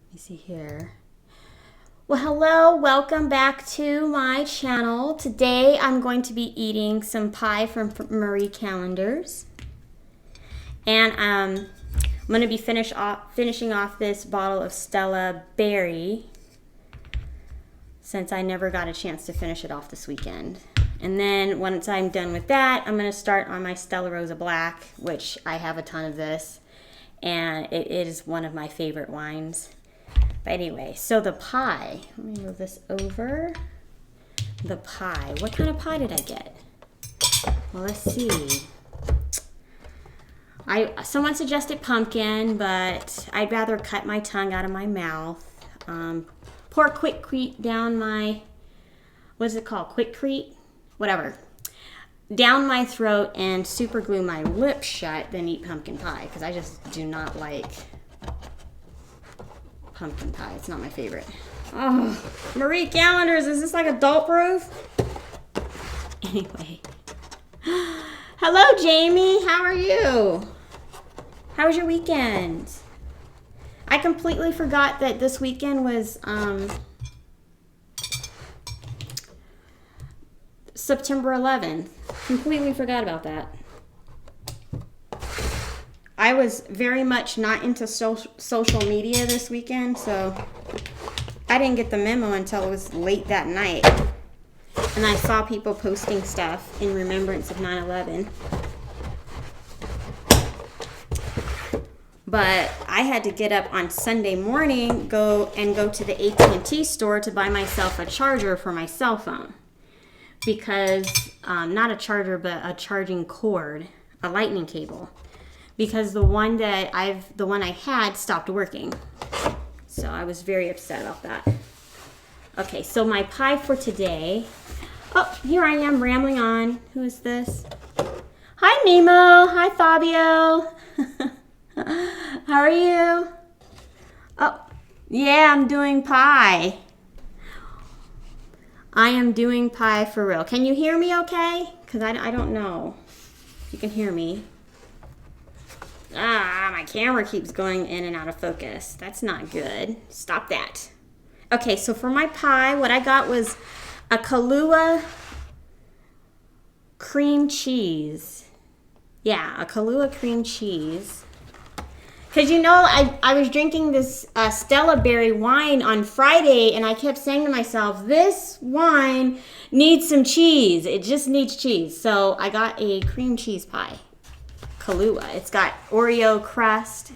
Let me see here. Well, hello, welcome back to my channel. Today I'm going to be eating some pie from Marie Callender's. And I'm going to be finishing off this bottle of Stella Berry since I never got a chance to finish it off this weekend. And then once I'm done with that, I'm going to start on my Stella Rosa Black, which I have a ton of this. And it is one of my favorite wines. But anyway, so the pie, let me move this over. The pie, what kind of pie did I get? Well, let's see. Someone suggested pumpkin, but I'd rather cut my tongue out of my mouth. Pour Quikrete down my, what's it called? Quikrete? Whatever. Down my throat and super glue my lips shut, then eat pumpkin pie, because I just do not like pumpkin pie. It's not my favorite. Oh, Marie Callender's, is this like adult proof? Anyway. Hello, Jamie. How are you? How was your weekend? I completely forgot that this weekend was September 11th. Completely forgot about that. I was very much not into social media this weekend, so I didn't get the memo until it was late that night. And I saw people posting stuff in remembrance of 9/11. But I had to get up on Sunday morning, go to the AT&T store to buy myself a charger for my cell phone. Because, not a charger, but a charging cord, a lightning cable. Because the one I had stopped working. So I was very upset about that. Okay, so my pie for today. Oh, here I am rambling on. Who is this? Hi, Nemo. Hi, Fabio. How are you? Oh, yeah, I'm doing pie. I am doing pie for real. Can you hear me okay? Because I don't know if you can hear me. My camera keeps going in and out of focus. That's not good. Stop that. Okay, so for my pie, what I got was a Kahlua cream cheese. Yeah, a Kahlua cream cheese. Because, you know, I was drinking this Stella Berry wine on Friday, and I kept saying to myself, this wine needs some cheese. It just needs cheese. So I got a cream cheese pie. Kahlua. It's got Oreo crust.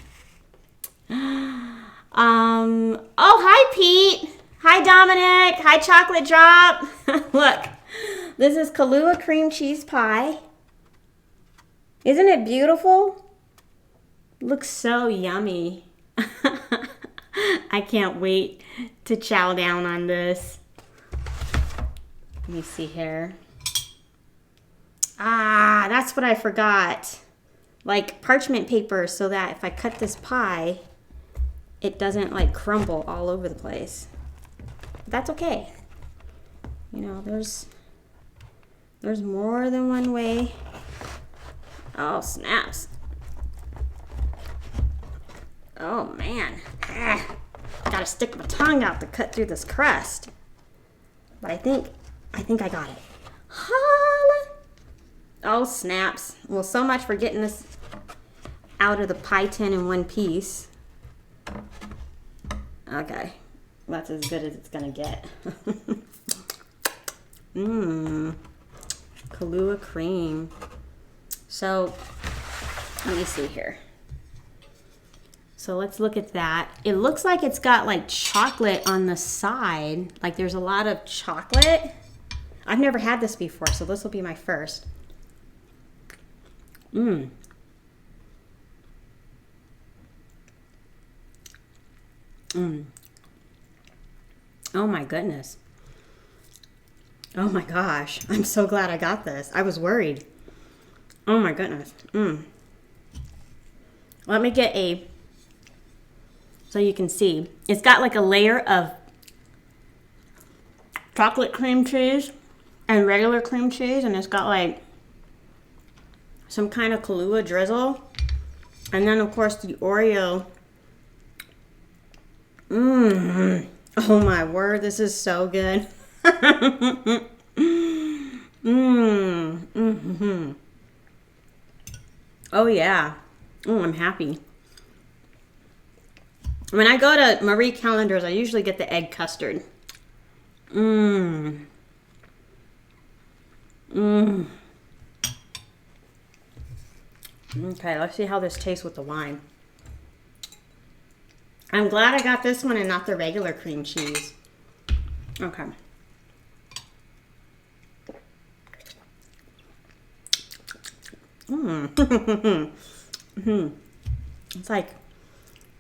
Oh, hi, Pete. Hi, Dominic. Hi, Chocolate Drop. Look, this is Kahlua cream cheese pie. Isn't it beautiful? Looks so yummy. I can't wait to chow down on this. Let me see here. That's what I forgot. Like parchment paper so that if I cut this pie, it doesn't like crumble all over the place. But that's okay. You know, there's more than one way. Oh, snaps. Oh, man. Gotta stick my tongue out to cut through this crust. But I think I got it. Holla! Oh, snaps. Well, so much for getting this out of the pie tin in one piece. Okay. That's as good as it's gonna get. Kahlua cream. So, let me see here. So let's look at that. It looks like it's got like chocolate on the side. Like there's a lot of chocolate. I've never had this before, so this will be my first. Oh my goodness. Oh my gosh. I'm so glad I got this. I was worried. Oh my goodness. Let me get so you can see. It's got like a layer of chocolate cream cheese and regular cream cheese, and it's got like some kind of Kahlua drizzle. And then of course the Oreo Mmm. Oh my word, this is so good. Mmm. Mm-hmm. Oh yeah. Oh, I'm happy. When I go to Marie Callender's, I usually get the egg custard. Mmm. Mmm. Okay, let's see how this tastes with the wine. I'm glad I got this one and not the regular cream cheese. Okay. Mmm. Mm-hmm. It's like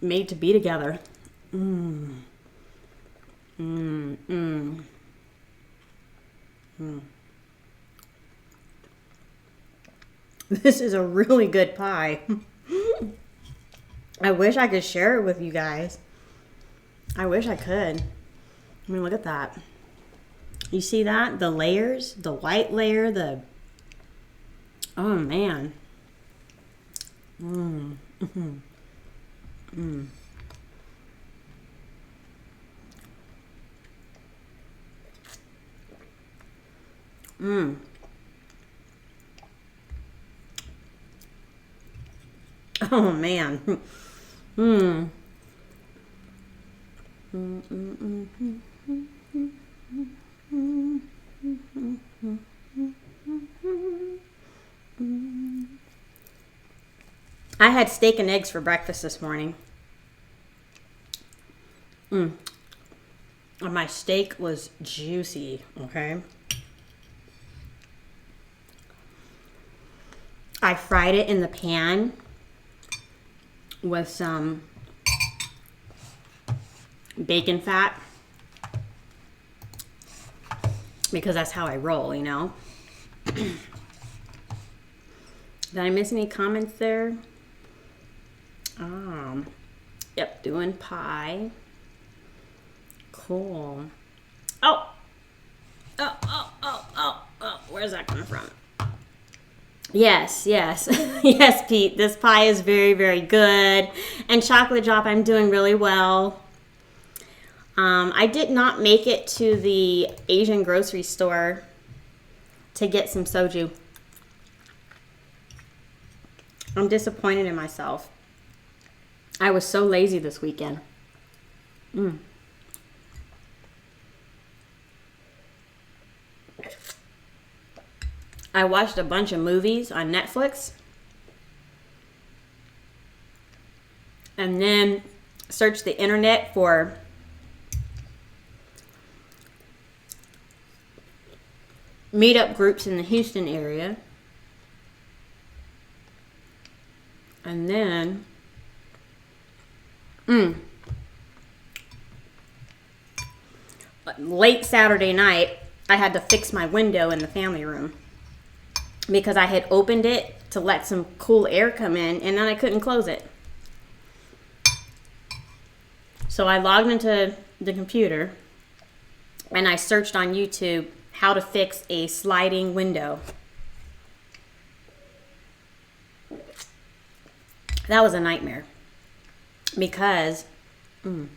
made to be together. Mmm. Mmm. Mmm. Mmm. This is a really good pie. I wish I could share it with you guys. I wish I could. I mean, look at that. You see that? The layers, the white layer, oh man. Mmm. Mm-hmm. Mmm. Mmm. Oh man. Mmm. I had steak and eggs for breakfast this morning. And my steak was juicy, okay? I fried it in the pan with some bacon fat because that's how I roll, you know? Did I miss any comments there? Yep, doing pie. Cool. Oh, where's that coming from? Yes. Yes, Pete, this pie is very, very good. And chocolate drop, I'm doing really well. I did not make it to the Asian grocery store to get some soju. I'm disappointed in myself. I was so lazy this weekend. I watched a bunch of movies on Netflix and then searched the internet for meetup groups in the Houston area. And then late Saturday night, I had to fix my window in the family room because I had opened it to let some cool air come in and then I couldn't close it. So I logged into the computer and I searched on YouTube how to fix a sliding window. That was a nightmare because oh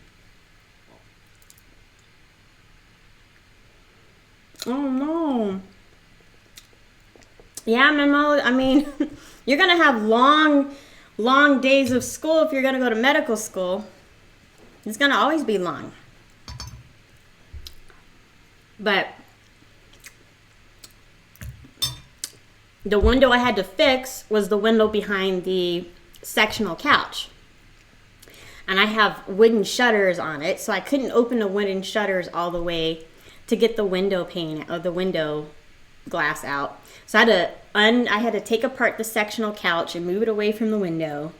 no. Yeah, Memo, I mean, you're going to have long days of school if you're going to go to medical school. It's going to always be long. But the window I had to fix was the window behind the sectional couch. And I have wooden shutters on it, so I couldn't open the wooden shutters all the way to get the window pane or the window glass out. So I had to take apart the sectional couch and move it away from the window.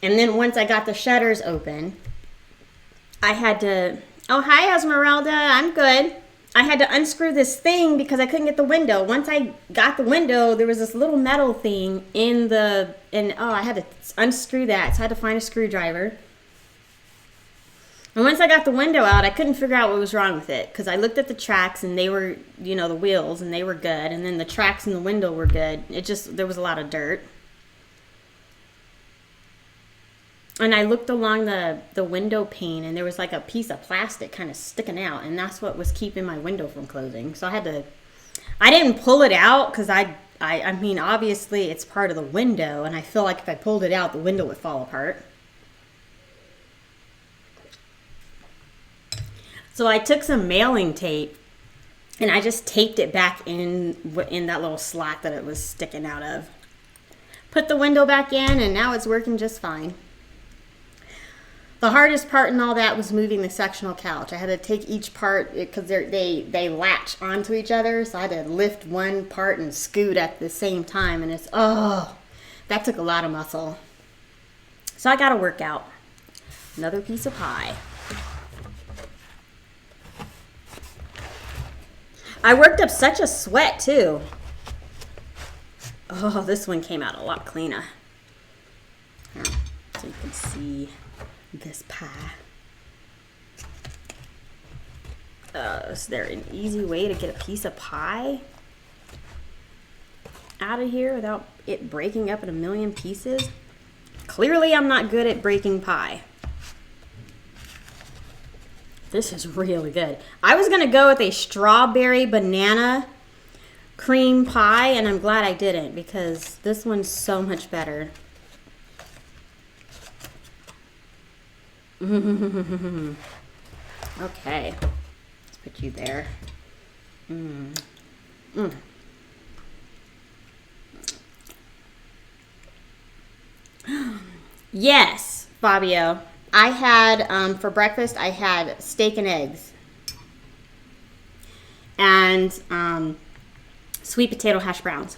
And then once I got the shutters open, I had to, oh hi Esmeralda, I'm good. I had to unscrew this thing because I couldn't get the window. Once I got the window, there was this little metal thing I had to unscrew that. So I had to find a screwdriver. And once I got the window out, I couldn't figure out what was wrong with it because I looked at the tracks and they were, the wheels, and they were good. And then the tracks in the window were good. There was a lot of dirt. And I looked along the window pane, and there was like a piece of plastic kind of sticking out, and that's what was keeping my window from closing. So I didn't pull it out because I mean, obviously it's part of the window, and I feel like if I pulled it out, the window would fall apart. So I took some mailing tape, and I just taped it back in that little slot that it was sticking out of. Put the window back in, and now it's working just fine. The hardest part in all that was moving the sectional couch. I had to take each part because they latch onto each other, so I had to lift one part and scoot at the same time, and that took a lot of muscle. So I got to work out. Another piece of pie. I worked up such a sweat too. Oh, this one came out a lot cleaner. Here, so you can see this pie. Is there an easy way to get a piece of pie out of here without it breaking up in a million pieces? Clearly, I'm not good at breaking pie. This is really good. I was gonna go with a strawberry banana cream pie, and I'm glad I didn't because this one's so much better. Okay, let's put you there. Yes, Fabio. I had, for breakfast, I had steak and eggs. And sweet potato hash browns.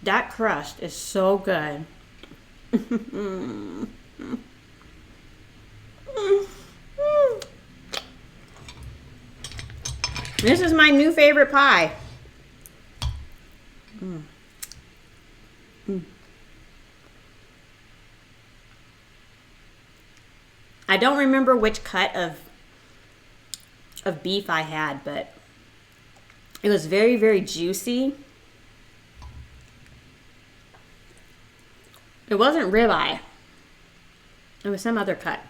That crust is so good. This is my new favorite pie. I don't remember which cut of beef I had, but it was very, very juicy. It wasn't ribeye. It was some other cut.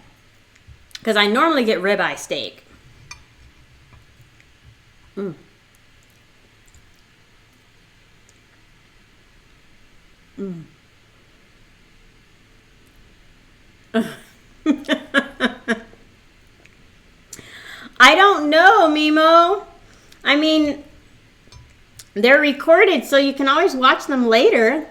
Because I normally get ribeye steak. I don't know, Mimo. I mean, they're recorded, so you can always watch them later.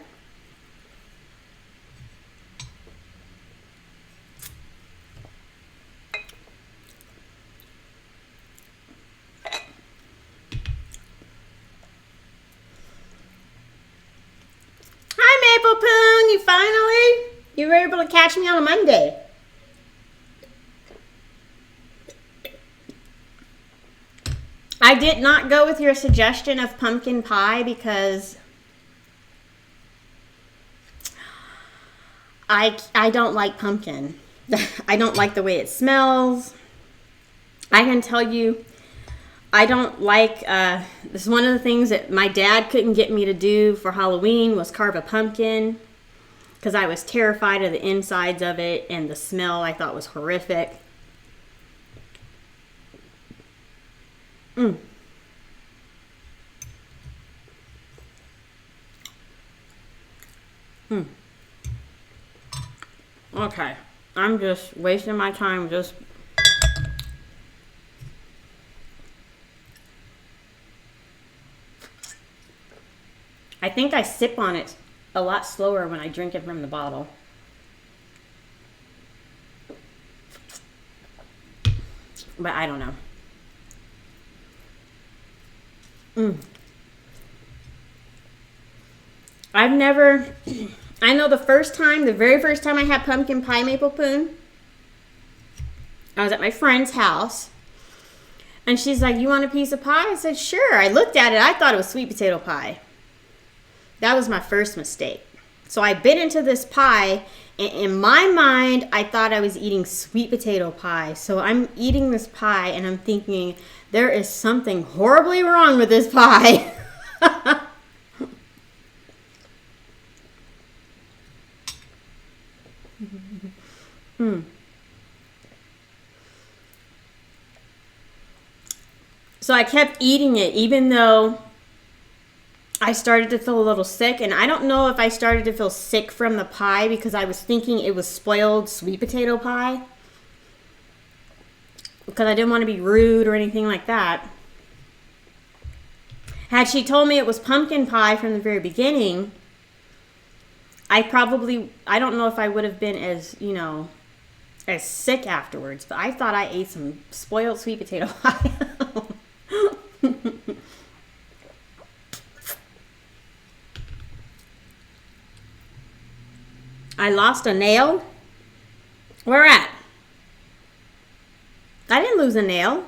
Hi, Maple Poon. You were able to catch me on a Monday. I did not go with your suggestion of pumpkin pie because I don't like pumpkin. I don't like the way it smells. I can tell you, I don't like, this is one of the things that my dad couldn't get me to do for Halloween was carve a pumpkin because I was terrified of the insides of it, and the smell I thought was horrific. Okay, I'm just wasting my time just... I think I sip on it a lot slower when I drink it from the bottle. But I don't know. I've never... I know the very first time I had pumpkin pie, Maple Poon, I was at my friend's house. And she's like, you want a piece of pie? I said, sure. I looked at it. I thought it was sweet potato pie. That was my first mistake. So I bit into this pie, In my mind, I thought I was eating sweet potato pie. So I'm eating this pie and I'm thinking, there is something horribly wrong with this pie. So I kept eating it even though I started to feel a little sick. And I don't know if I started to feel sick from the pie because I was thinking it was spoiled sweet potato pie. Because I didn't want to be rude or anything like that. Had she told me it was pumpkin pie from the very beginning, I don't know if I would have been as, as sick afterwards. But I thought I ate some spoiled sweet potato pie. I lost a nail? Where at? I didn't lose a nail.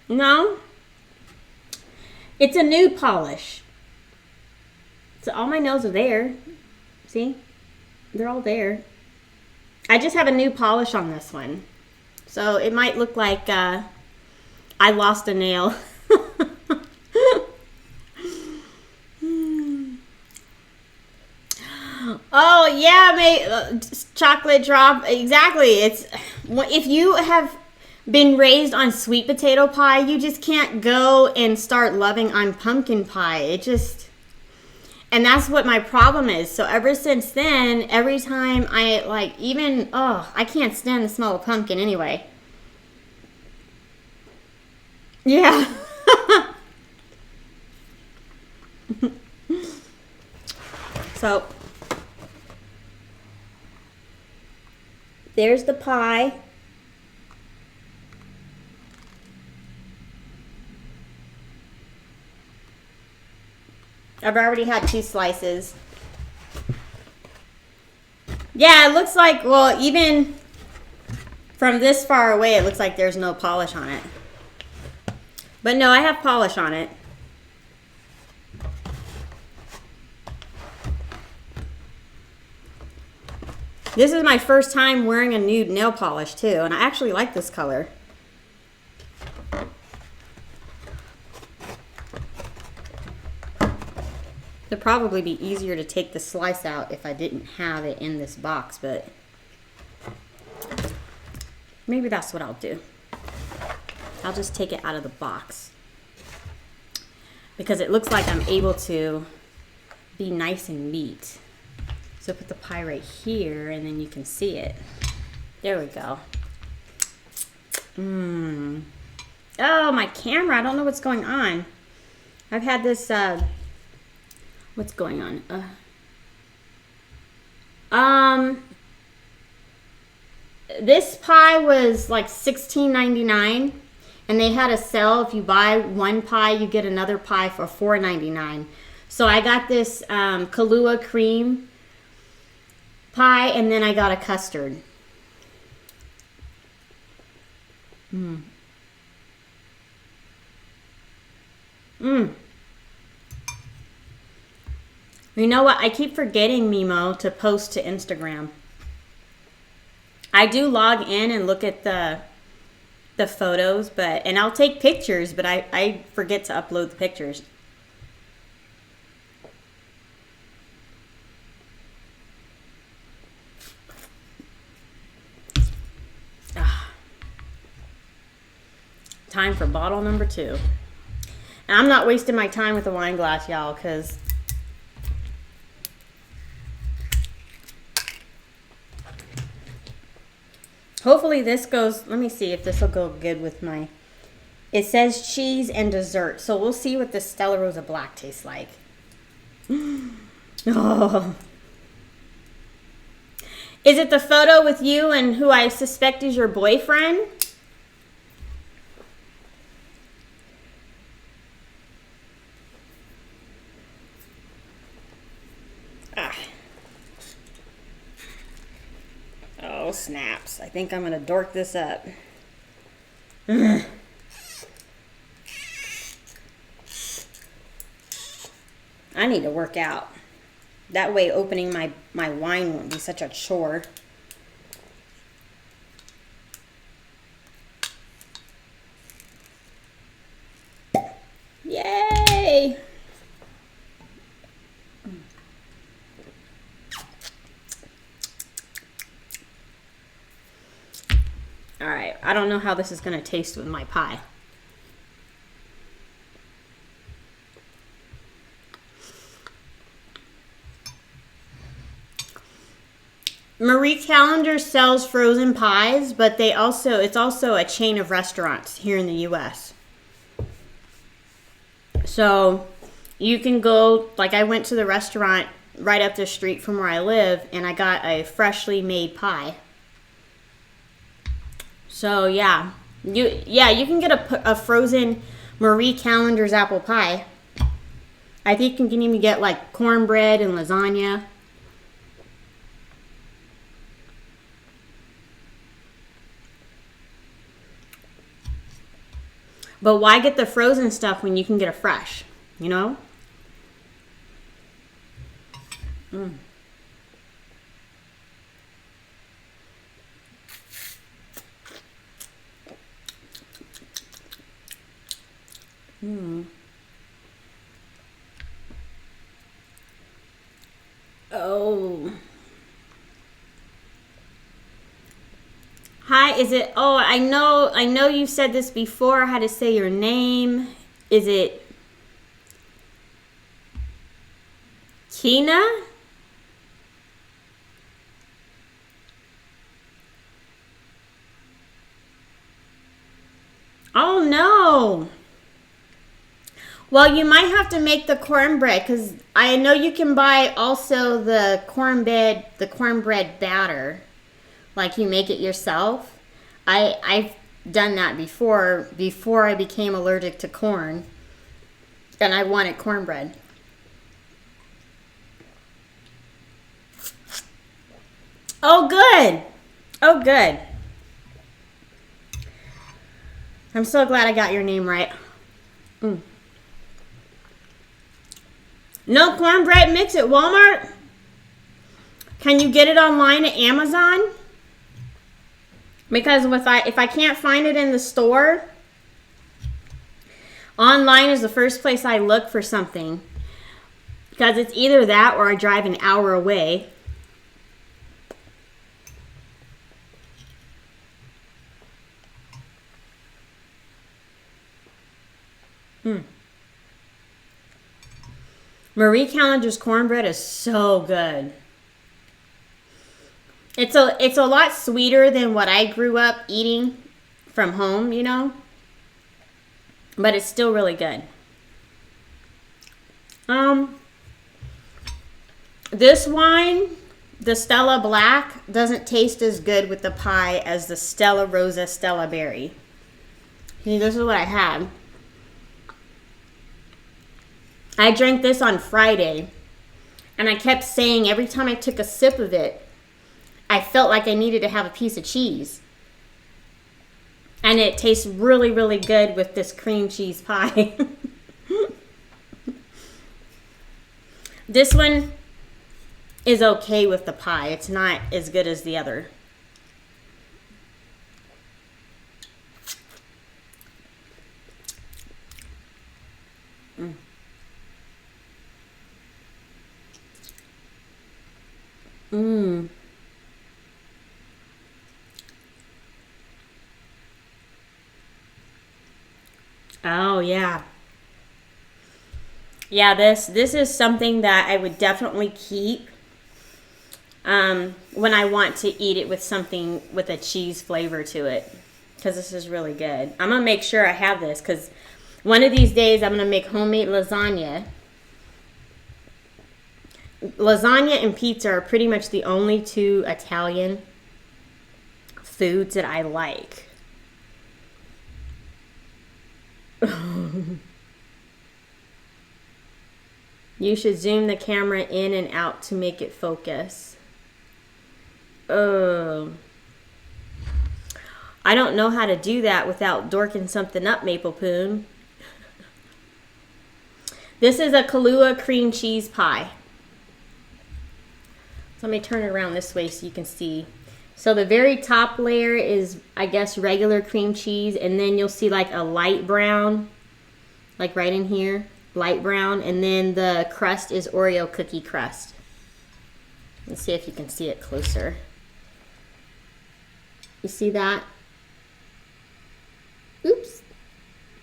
No. It's a nude polish. So all my nails are there. See? They're all there. I just have a new polish on this one. So it might look like I lost a nail. Oh yeah, chocolate drop. Exactly. It's if you have been raised on sweet potato pie, you just can't go and start loving on pumpkin pie. And that's what my problem is. So ever since then, every time I I can't stand the smell of pumpkin anyway. Yeah. So there's the pie. I've already had 2 slices. Yeah, it looks like, well, even from this far away, it looks like there's no polish on it. But no, I have polish on it. This is my first time wearing a nude nail polish too, and I actually like this color. It'd probably be easier to take the slice out if I didn't have it in this box, but maybe that's what I'll do. I'll just take it out of the box because it looks like I'm able to be nice and neat. So put the pie right here and then you can see it. There we go. Oh, my camera. I don't know what's going on. I've had this, what's going on? This pie was like $16.99 and they had a sale. If you buy one pie, you get another pie for $4.99. So I got this Kahlua cream pie, and then I got a custard. You know what? I keep forgetting, Mimo, to post to Instagram. I do log in and look at the photos, and I'll take pictures, but I forget to upload the pictures. Time for bottle number 2. And I'm not wasting my time with a wine glass, y'all, because hopefully this goes, let me see if this will go good with my, it says cheese and dessert. So we'll see what the Stella Rosa Black tastes like. Oh. Is it the photo with you and who I suspect is your boyfriend? Oh, snaps. I think I'm going to dork this up. I I need to work out. That way opening my wine won't be such a chore. Yay! All right, I don't know how this is going to taste with my pie. Marie Callender sells frozen pies, but it's also a chain of restaurants here in the US. So you can go, like I went to the restaurant right up the street from where I live and I got a freshly made pie. So yeah, you can get a frozen Marie Callender's apple pie. I think you can even get like cornbread and lasagna. But why get the frozen stuff when you can get a fresh, you know? Mm. Mm. Oh. Hi, is it, oh, I know you said this before, how to say your name. Is it Kina? Oh, no. Well, you might have to make the cornbread because I know you can buy also the cornbread batter. Like you make it yourself. I've done that before I became allergic to corn. And I wanted cornbread. Oh, good. Oh, good. I'm so glad I got your name right. Mm. No cornbread mix at Walmart? Can you get it online at Amazon? Because if I can't find it in the store, online is the first place I look for something. Because it's either that or I drive an hour away. Marie Callender's cornbread is so good. It's a lot sweeter than what I grew up eating from home, you know. But it's still really good. This wine, the Stella Black, doesn't taste as good with the pie as the Stella Rosa Stella Berry. See, this is what I had. I drank this on Friday, and I kept saying every time I took a sip of it, I felt like I needed to have a piece of cheese. And it tastes really, really good with this cream cheese pie. This one is okay with the pie. It's not as good as the other. Oh, yeah. Yeah, this is something that I would definitely keep when I want to eat it with something with a cheese flavor to it. Because this is really good. I'm going to make sure I have this because one of these days I'm going to make homemade lasagna. Lasagna and pizza are pretty much the only two Italian foods that I like. You should zoom the camera in and out to make it focus. Oh. I don't know how to do that without dorking something up, Maple Poon. This is a Kahlua cream cheese pie. So let me turn it around this way so you can see. So the very top layer is, I guess, regular cream cheese, and then you'll see like a light brown, like right in here, light brown, and then the crust is Oreo cookie crust. Let's see if you can see it closer. You see that? Oops.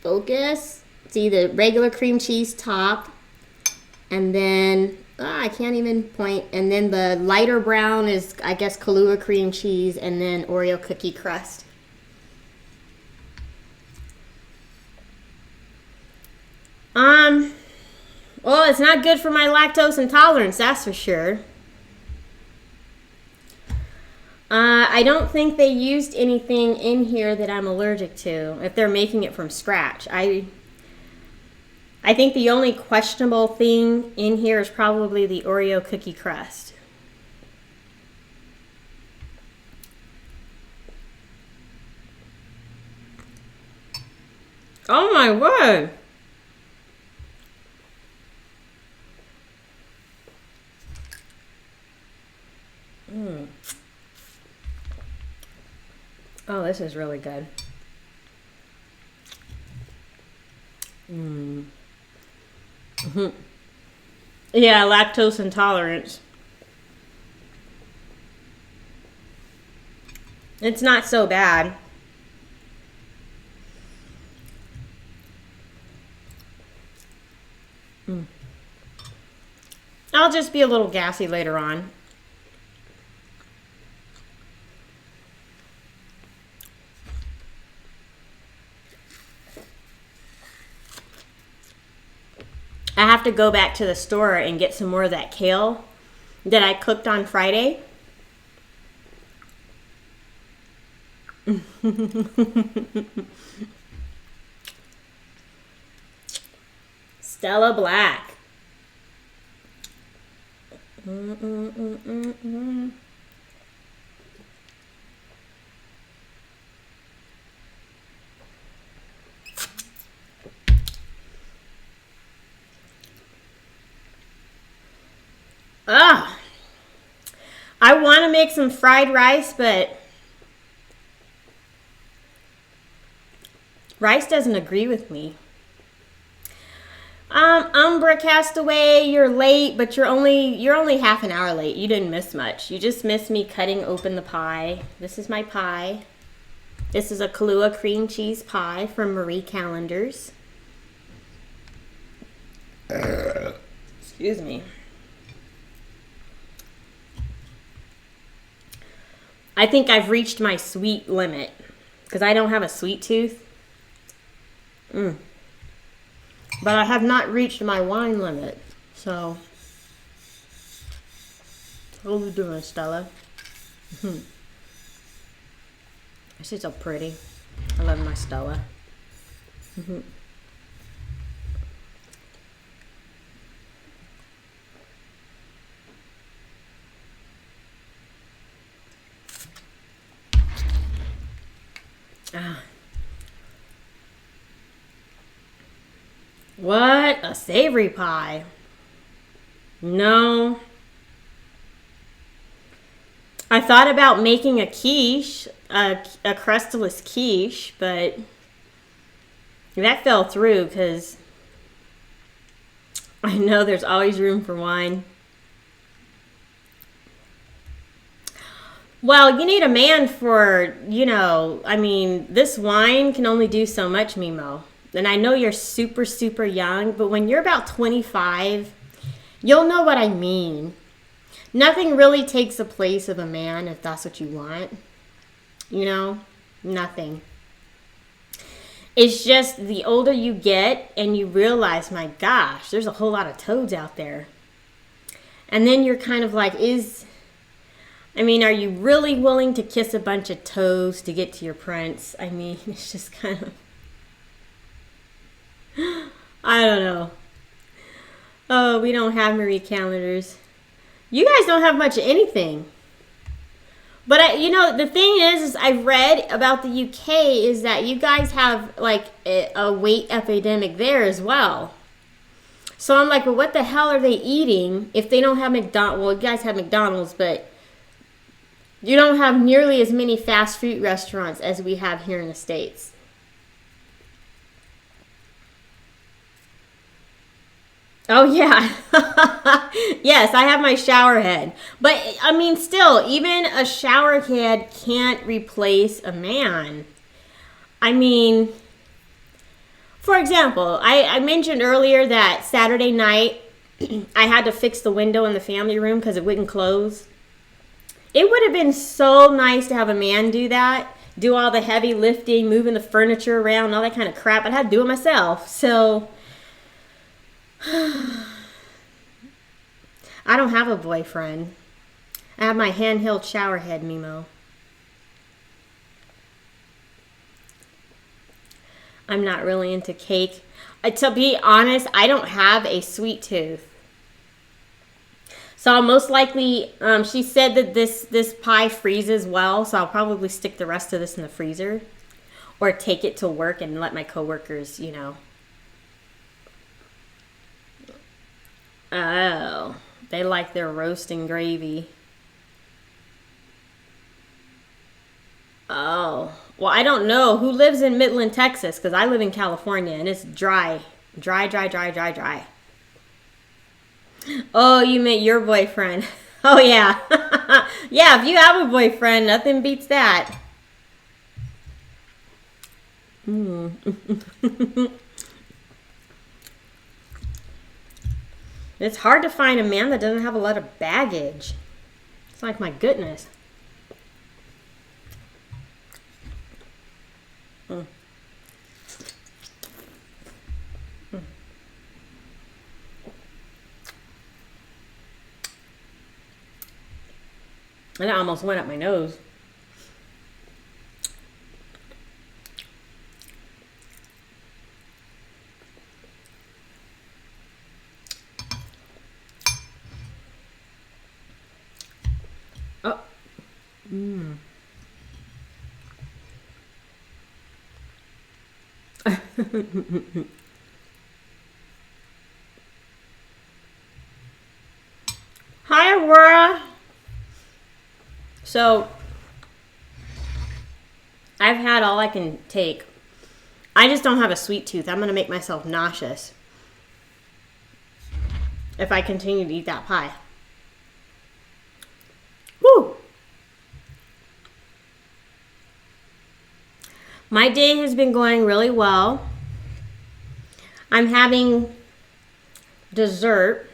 Focus. See the regular cream cheese top, and then I can't even point. And then the lighter brown is, I guess, Kahlua cream cheese, and then Oreo cookie crust. Well, it's not good for my lactose intolerance, that's for sure. I don't think they used anything in here that I'm allergic to, if they're making it from scratch. I think the only questionable thing in here is probably the Oreo cookie crust. Oh my word! Oh, this is really good. Yeah, lactose intolerance. It's not so bad. I'll just be a little gassy later on. I have to go back to the store and get some more of that kale that I cooked on Friday. Stella Black. I want to make some fried rice, but rice doesn't agree with me. Umbra Castaway, you're late, but you're only half an hour late. You didn't miss much. You just missed me cutting open the pie. This is my pie. This is a Kahlua cream cheese pie from Marie Callender's. Excuse me. I think I've reached my sweet limit because I don't have a sweet tooth. But I have not reached my wine limit. So, how are you doing, Stella? She's so pretty. I love my Stella. What? A savory pie? No. I thought about making a quiche, a crustless quiche, but that fell through because I know there's always room for wine. Well, you need a man for, this wine can only do so much, Mimo. And I know you're super, super young, but when you're about 25, you'll know what I mean. Nothing really takes the place of a man if that's what you want. Nothing. It's just the older you get and you realize, my gosh, there's a whole lot of toads out there. And then you're kind of like, are you really willing to kiss a bunch of toes to get to your prince? It's just kind of, I don't know. Oh, we don't have Marie Callender's. You guys don't have much of anything. But the thing is I've read about the UK is that you guys have like a weight epidemic there as well. So I'm like, well, what the hell are they eating if they don't have McDonald's? Well, you guys have McDonald's, but you don't have nearly as many fast food restaurants as we have here in the States. Oh, yeah. Yes, I have my shower head. But, I mean, still, even a shower head can't replace a man. I mean, for example, I mentioned earlier that Saturday night I had to fix the window in the family room because it wouldn't close. It would have been so nice to have a man do that, do all the heavy lifting, moving the furniture around, all that kind of crap. I'd have to do it myself. So I don't have a boyfriend. I have my handheld shower head, Mimo. I'm not really into cake. To be honest, I don't have a sweet tooth. So I'll most likely, she said that this pie freezes well, so I'll probably stick the rest of this in the freezer. Or take it to work and let my coworkers, you know. Oh, they like their roast and gravy. Oh, well, I don't know who lives in Midland, Texas, because I live in California and it's dry. Dry. Oh, you meant your boyfriend. Oh, yeah. Yeah, if you have a boyfriend, nothing beats that. It's hard to find a man that doesn't have a lot of baggage. It's like, my goodness. And it almost went up my nose. Oh. Hi, Aurora. So, I've had all I can take. I just don't have a sweet tooth. I'm going to make myself nauseous if I continue to eat that pie. Woo! My day has been going really well. I'm having dessert.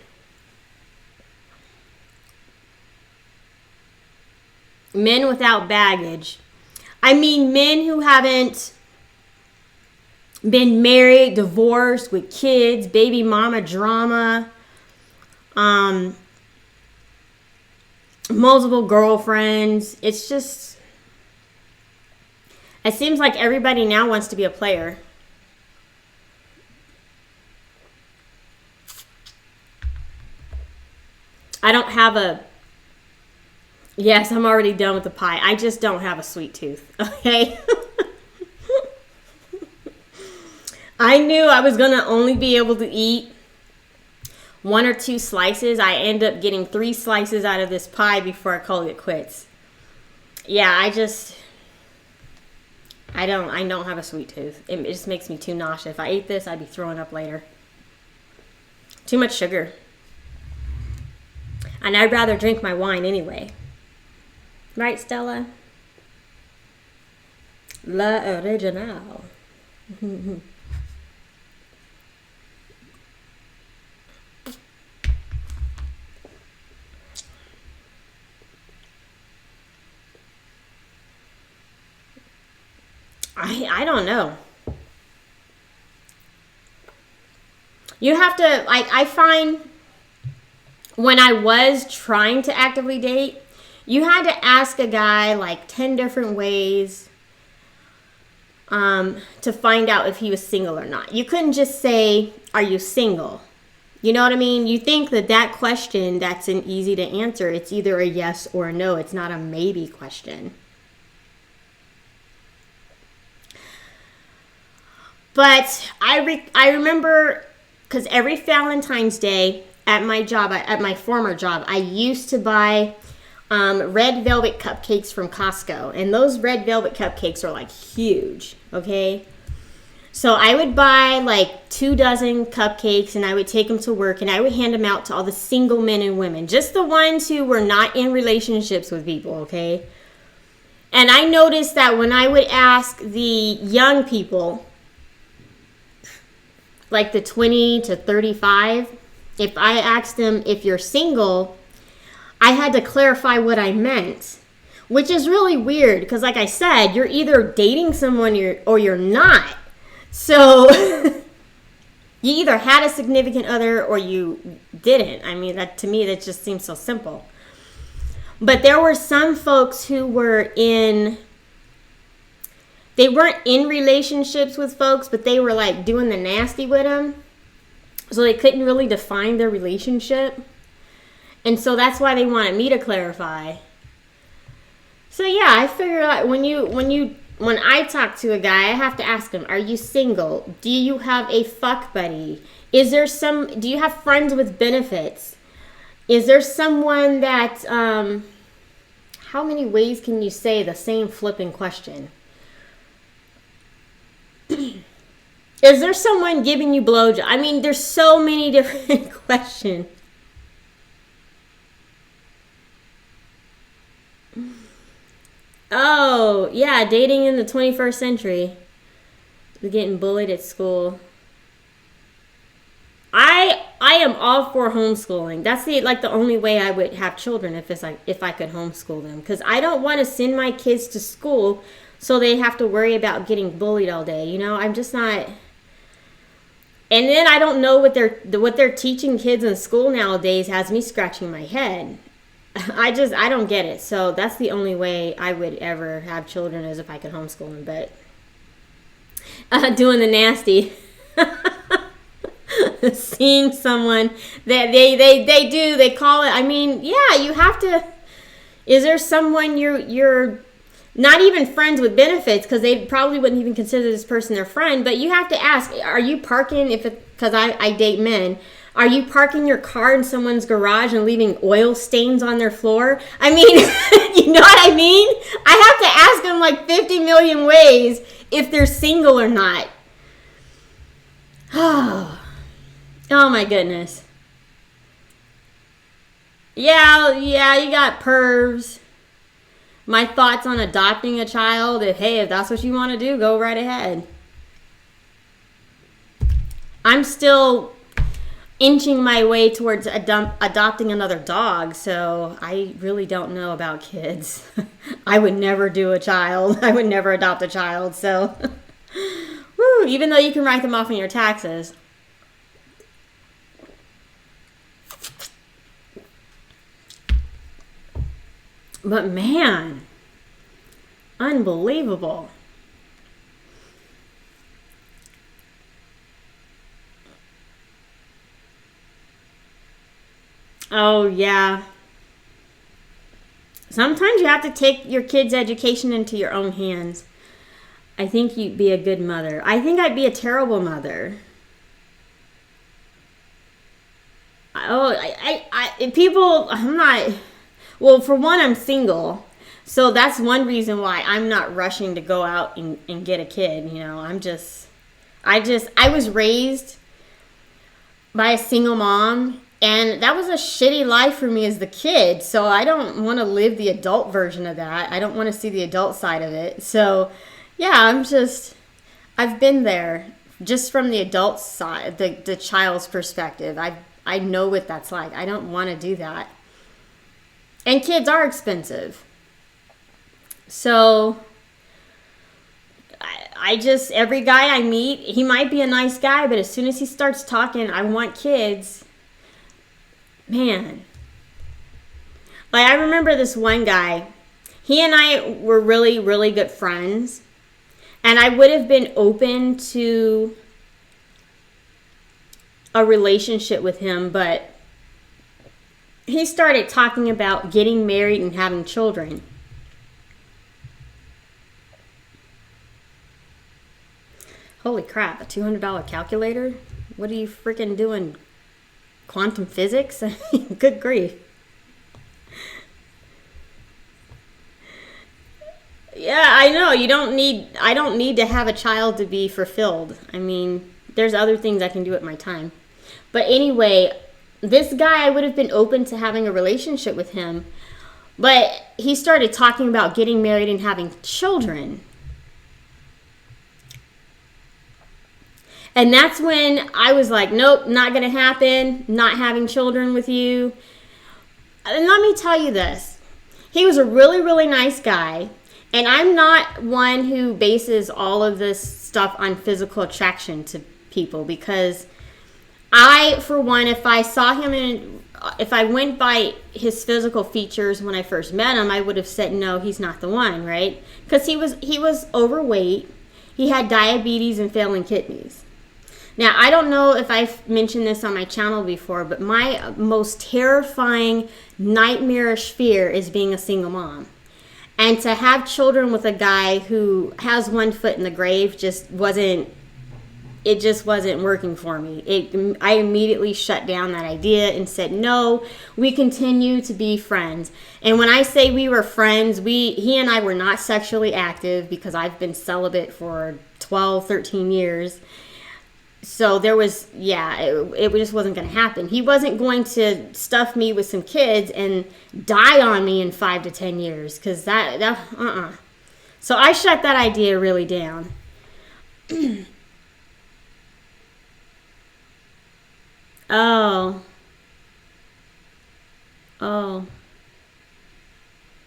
Men without baggage. I mean, men who haven't been married, divorced, with kids, baby mama drama, multiple girlfriends. It's just, it seems like everybody now wants to be a player. I don't have a, yes, I'm already done with the pie. I just don't have a sweet tooth, okay? I knew I was going to only be able to eat 1 or 2 slices. I end up getting 3 slices out of this pie before I call it quits. Yeah, I don't have a sweet tooth. It just makes me too nauseous. If I ate this, I'd be throwing up later. Too much sugar. And I'd rather drink my wine anyway. Right, Stella? La Original. I don't know. You have to, like, I find when I was trying to actively date, you had to ask a guy like 10 different ways to find out if he was single or not. You couldn't just say, are you single? You know what I mean? You think that question, that's an easy to answer. It's either a yes or a no. It's not a maybe question. But I remember, because every Valentine's Day at my job, at my former job, I used to buy red velvet cupcakes from Costco. And those red velvet cupcakes are like huge, okay? So I would buy like 2 dozen cupcakes and I would take them to work and I would hand them out to all the single men and women. Just the ones who were not in relationships with people, okay? And I noticed that when I would ask the young people, like the 20 to 35, if I asked them if you're single, I had to clarify what I meant, which is really weird because like I said, you're either dating someone or you're not. So you either had a significant other or you didn't. I mean, that to me, that just seems so simple. But there were some folks who they weren't in relationships with folks, but they were like doing the nasty with them. So they couldn't really define their relationship. And so that's why they wanted me to clarify. So yeah, I figured out when I talk to a guy, I have to ask him, are you single? Do you have a fuck buddy? Do you have friends with benefits? Is there someone that, how many ways can you say the same flipping question? Is there someone giving you blowjob? I mean, there's so many different questions. Oh, yeah, dating in the 21st century. Getting bullied at school. I am all for homeschooling. That's the only way I would have children if I could homeschool them, because I don't want to send my kids to school so they have to worry about getting bullied all day. You know, I'm just not. And then I don't know what they're teaching kids in school nowadays has me scratching my head. I don't get it. So that's the only way I would ever have children, is if I could homeschool them. But doing the nasty. Seeing someone that they call it. I mean, yeah, you have to. Is there someone you're not even friends with benefits, because they probably wouldn't even consider this person their friend, but you have to ask, are you parking, because I date men, are you parking your car in someone's garage and leaving oil stains on their floor? I mean, you know what I mean? I have to ask them like 50 million ways if they're single or not. Oh my goodness. Yeah, you got pervs. My thoughts on adopting a child, if that's what you want to do, go right ahead. I'm still inching my way towards adopting another dog, so I really don't know about kids. I would never do a child. I would never adopt a child, so woo, even though you can write them off on your taxes. But man, unbelievable. Oh, yeah. Sometimes you have to take your kids' education into your own hands. I think you'd be a good mother. I think I'd be a terrible mother. Well, for one, I'm single. So that's one reason why I'm not rushing to go out and get a kid. You know, I was raised by a single mom, and that was a shitty life for me as the kid. So I don't want to live the adult version of that. I don't want to see the adult side of it. So yeah, I've been there just from the adult side, the child's perspective. I know what that's like. I don't want to do that. And kids are expensive. So every guy I meet, he might be a nice guy, but as soon as he starts talking, I want kids, man. Like, I remember this one guy, he and I were really, really good friends. And I would have been open to a relationship with him, but he started talking about getting married and having children. Holy crap, a $200 calculator? What are you freaking doing? Quantum physics? I mean, good grief. Yeah, I know. I don't need to have a child to be fulfilled. I mean, there's other things I can do at my time. But anyway, this guy, I would have been open to having a relationship with him. But he started talking about getting married and having children. And that's when I was like, nope, not going to happen. Not having children with you. And let me tell you this. He was a really, really nice guy. And I'm not one who bases all of this stuff on physical attraction to people, because I, for one, if I saw him if I went by his physical features when I first met him, I would have said, no, he's not the one, right? Because he was overweight. He had diabetes and failing kidneys. Now, I don't know if I've mentioned this on my channel before, but my most terrifying, nightmarish fear is being a single mom. And to have children with a guy who has one foot in the grave just wasn't working for me. I immediately shut down that idea and said, no, we continue to be friends. And when I say we were friends, he and I were not sexually active, because I've been celibate for 12, 13 years. So there was, it just wasn't going to happen. He wasn't going to stuff me with some kids and die on me in 5 to 10 years, because So I shut that idea really down. Oh.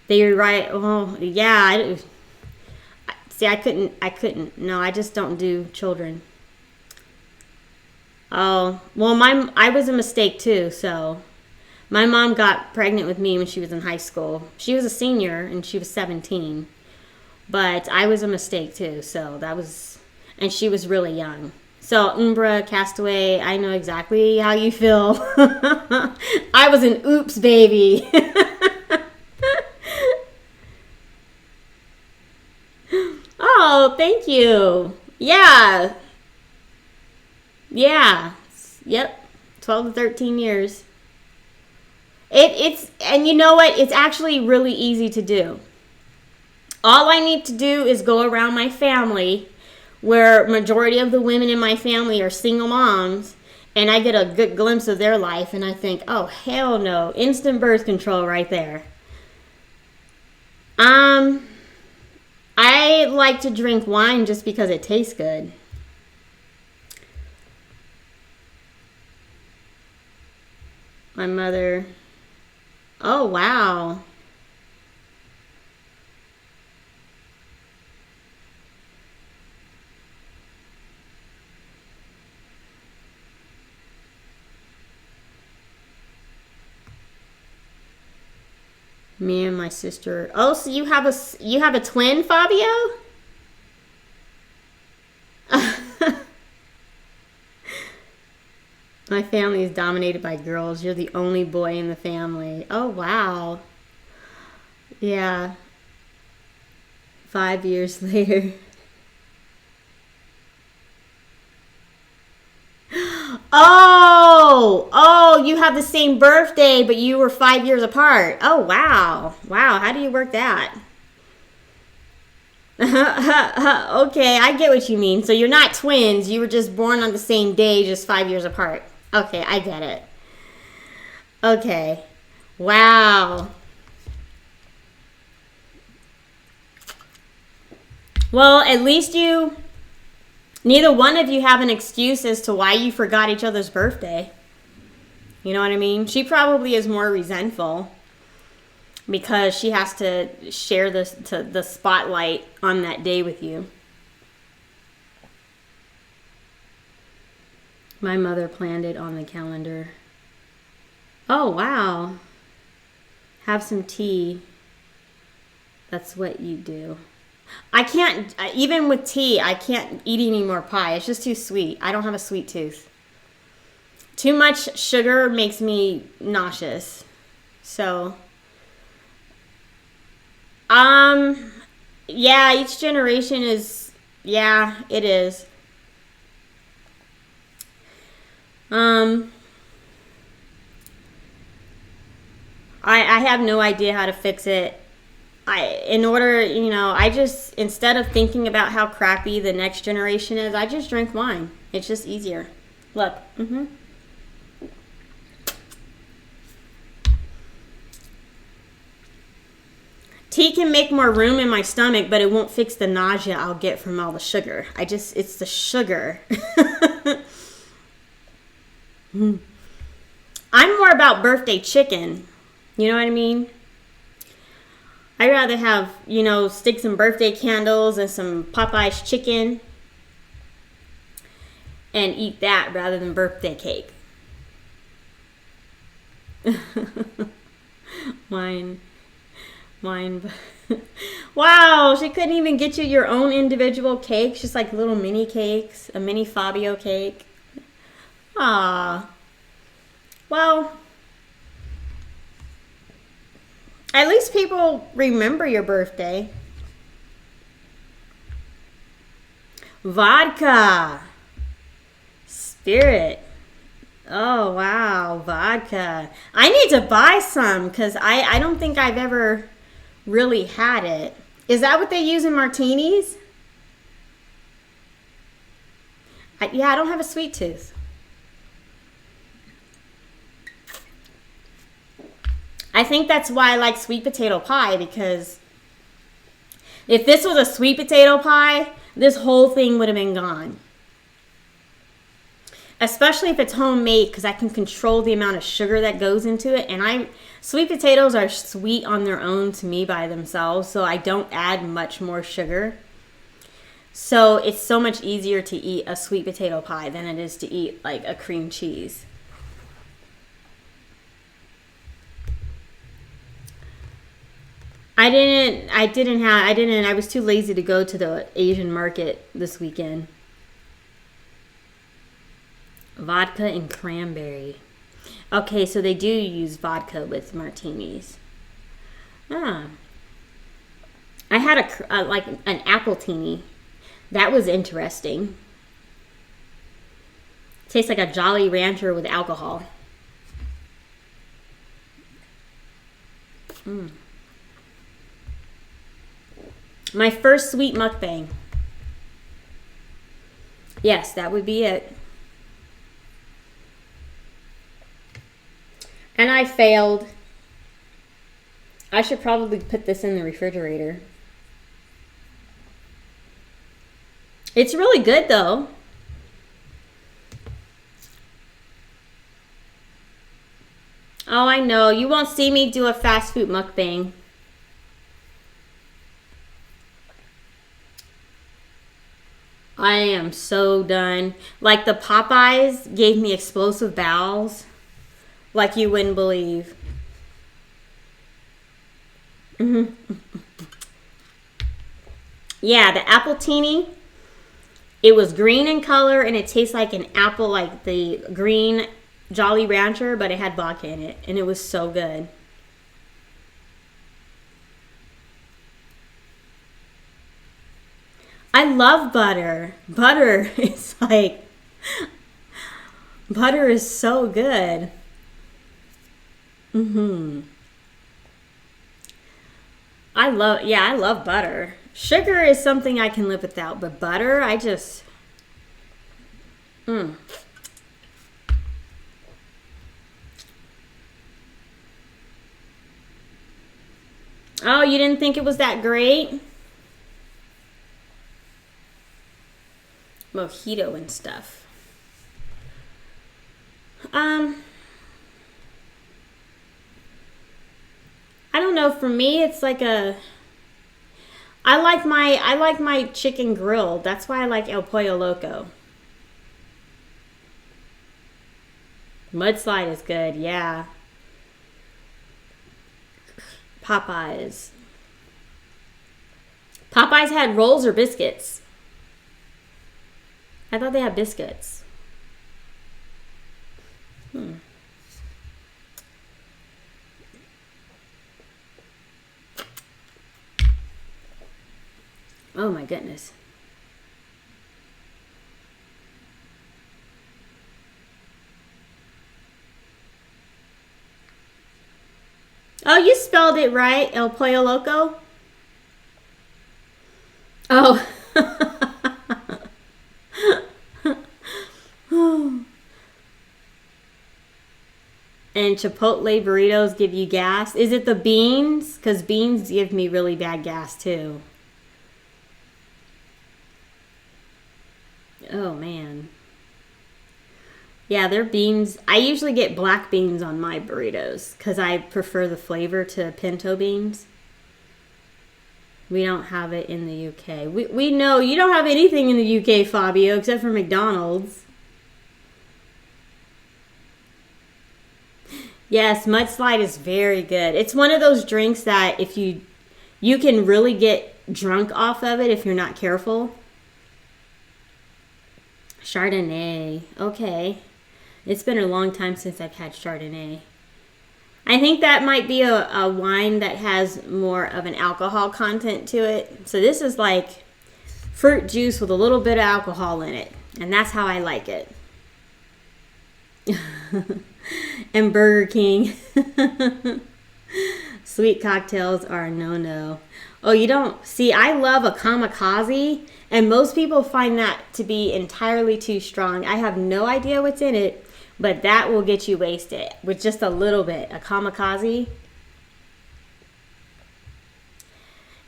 You're right. Oh, yeah. See, I couldn't. No, I just don't do children. Oh, well, I was a mistake too, so my mom got pregnant with me when she was in high school. She was a senior and she was 17, but I was a mistake too, so and she was really young. So, Umbra, Castaway, I know exactly how you feel. I was an oops baby. Oh, thank you. Yeah. Yeah. Yep. 12 to 13 years. And you know what? It's actually really easy to do. All I need to do is go around my family, where majority of the women in my family are single moms, and I get a good glimpse of their life, and I think, oh, hell no. Instant birth control right there. I like to drink wine just because it tastes good. My mother. Oh, wow. Me and my sister. Oh, so you have a twin, Fabio? My family is dominated by girls. You're the only boy in the family. Oh, wow. Yeah. 5 years later. Oh, you have the same birthday, but you were 5 years apart. Oh, wow. Wow, how do you work that? Okay, I get what you mean. So you're not twins. You were just born on the same day, just 5 years apart. Okay, I get it. Okay. Wow. Well, at least neither one of you have an excuse as to why you forgot each other's birthday. You know what I mean? She probably is more resentful because she has to share the spotlight on that day with you. My mother planned it on the calendar. Oh, wow. Have some tea. That's what you do. I can't, even with tea, I can't eat any more pie. It's just too sweet. I don't have a sweet tooth. Too much sugar makes me nauseous. So, yeah, each generation is, yeah, it is. Um, I have no idea how to fix it. I just, instead of thinking about how crappy the next generation is, I just drink wine. It's just easier. Look. Tea can make more room in my stomach, but it won't fix the nausea I'll get from all the sugar. It's the sugar. I'm more about birthday chicken. You know what I mean? I'd rather have, stick some birthday candles and some Popeye's chicken and eat that rather than birthday cake. Wine. Wow, she couldn't even get you your own individual cakes, just like little mini cakes, a mini Fabio cake. Ah. Well, at least people remember your birthday. Vodka. Spirit. Oh, wow. Vodka. I need to buy some because I don't think I've ever really had it. Is that what they use in martinis? Yeah, I don't have a sweet tooth. I think that's why I like sweet potato pie, because if this was a sweet potato pie, this whole thing would have been gone. Especially if it's homemade, because I can control the amount of sugar that goes into it. And sweet potatoes are sweet on their own to me by themselves, so I don't add much more sugar. So it's so much easier to eat a sweet potato pie than it is to eat like a cream cheese. I was too lazy to go to the Asian market this weekend. Vodka and cranberry. Okay, so they do use vodka with martinis. I had like an apple teeny. That was interesting. Tastes like a Jolly Rancher with alcohol. My first sweet mukbang. Yes, that would be it. And I failed. I should probably put this in the refrigerator. It's really good though. Oh, I know. You won't see me do a fast food mukbang. I am so done. Like the Popeyes gave me explosive bowels like you wouldn't believe. Yeah, the apple teeny. It was green in color and it tastes like an apple, like the green Jolly Rancher, but it had vodka in it and it was so good. I love butter. Butter is so good. I love butter. Sugar is something I can live without, but butter, I just Oh, you didn't think it was that great? Mojito and stuff. I don't know. For me, it's like I like my chicken grilled. That's why I like El Pollo Loco. Mudslide is good, yeah. Popeyes. Popeyes had rolls or biscuits? I thought they had biscuits. Oh my goodness. spelled it right. El Pollo Loco. Oh. And Chipotle burritos give you gas. Is it the beans? Because beans give me really bad gas too. Oh man. Yeah, they're beans. I usually get black beans on my burritos because I prefer the flavor to pinto beans. We don't have it in the UK. We know you don't have anything in the UK, Fabio, except for McDonald's. Yes, mudslide is very good. It's one of those drinks that if you can really get drunk off of it if you're not careful. Chardonnay. Okay. It's been a long time since I've had Chardonnay. I think that might be a wine that has more of an alcohol content to it. So this is like fruit juice with a little bit of alcohol in it. And that's how I like it. And Burger King. Sweet cocktails are a no-no. Oh, you don't... See, I love a kamikaze, and most people find that to be entirely too strong. I have no idea what's in it, but that will get you wasted with just a little bit. A kamikaze.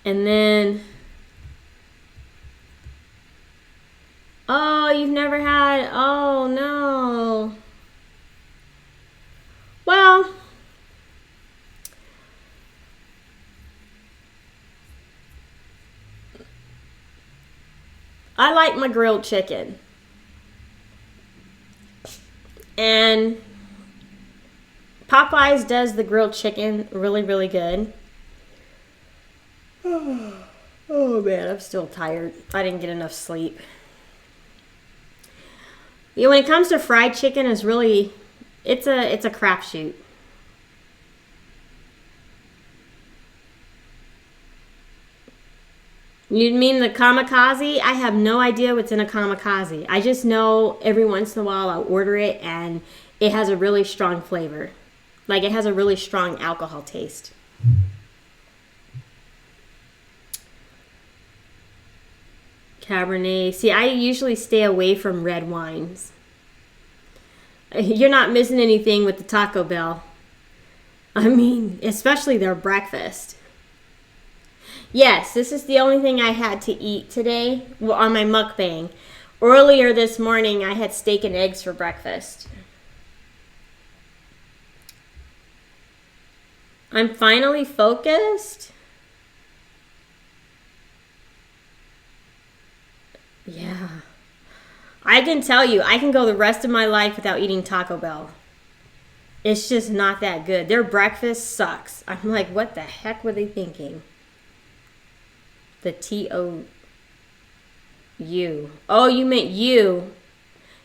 And then... Oh, you've never had... Oh, no. Well, I like my grilled chicken. And Popeyes does the grilled chicken really, really good. Oh man, I'm still tired. I didn't get enough sleep. Yeah, when it comes to fried chicken, it's really... It's a crapshoot. You mean the kamikaze? I have no idea what's in a kamikaze. I just know every once in a while I'll order it and it has a really strong flavor. Like it has a really strong alcohol taste. Cabernet. See, I usually stay away from red wines. You're not missing anything with the Taco Bell. I mean, especially their breakfast. Yes, this is the only thing I had to eat today on my mukbang. Earlier this morning, I had steak and eggs for breakfast. I'm finally focused. Yeah. I can tell you, I can go the rest of my life without eating Taco Bell. It's just not that good. Their breakfast sucks. I'm like, what the heck were they thinking? The T-O-U. Oh, you meant you.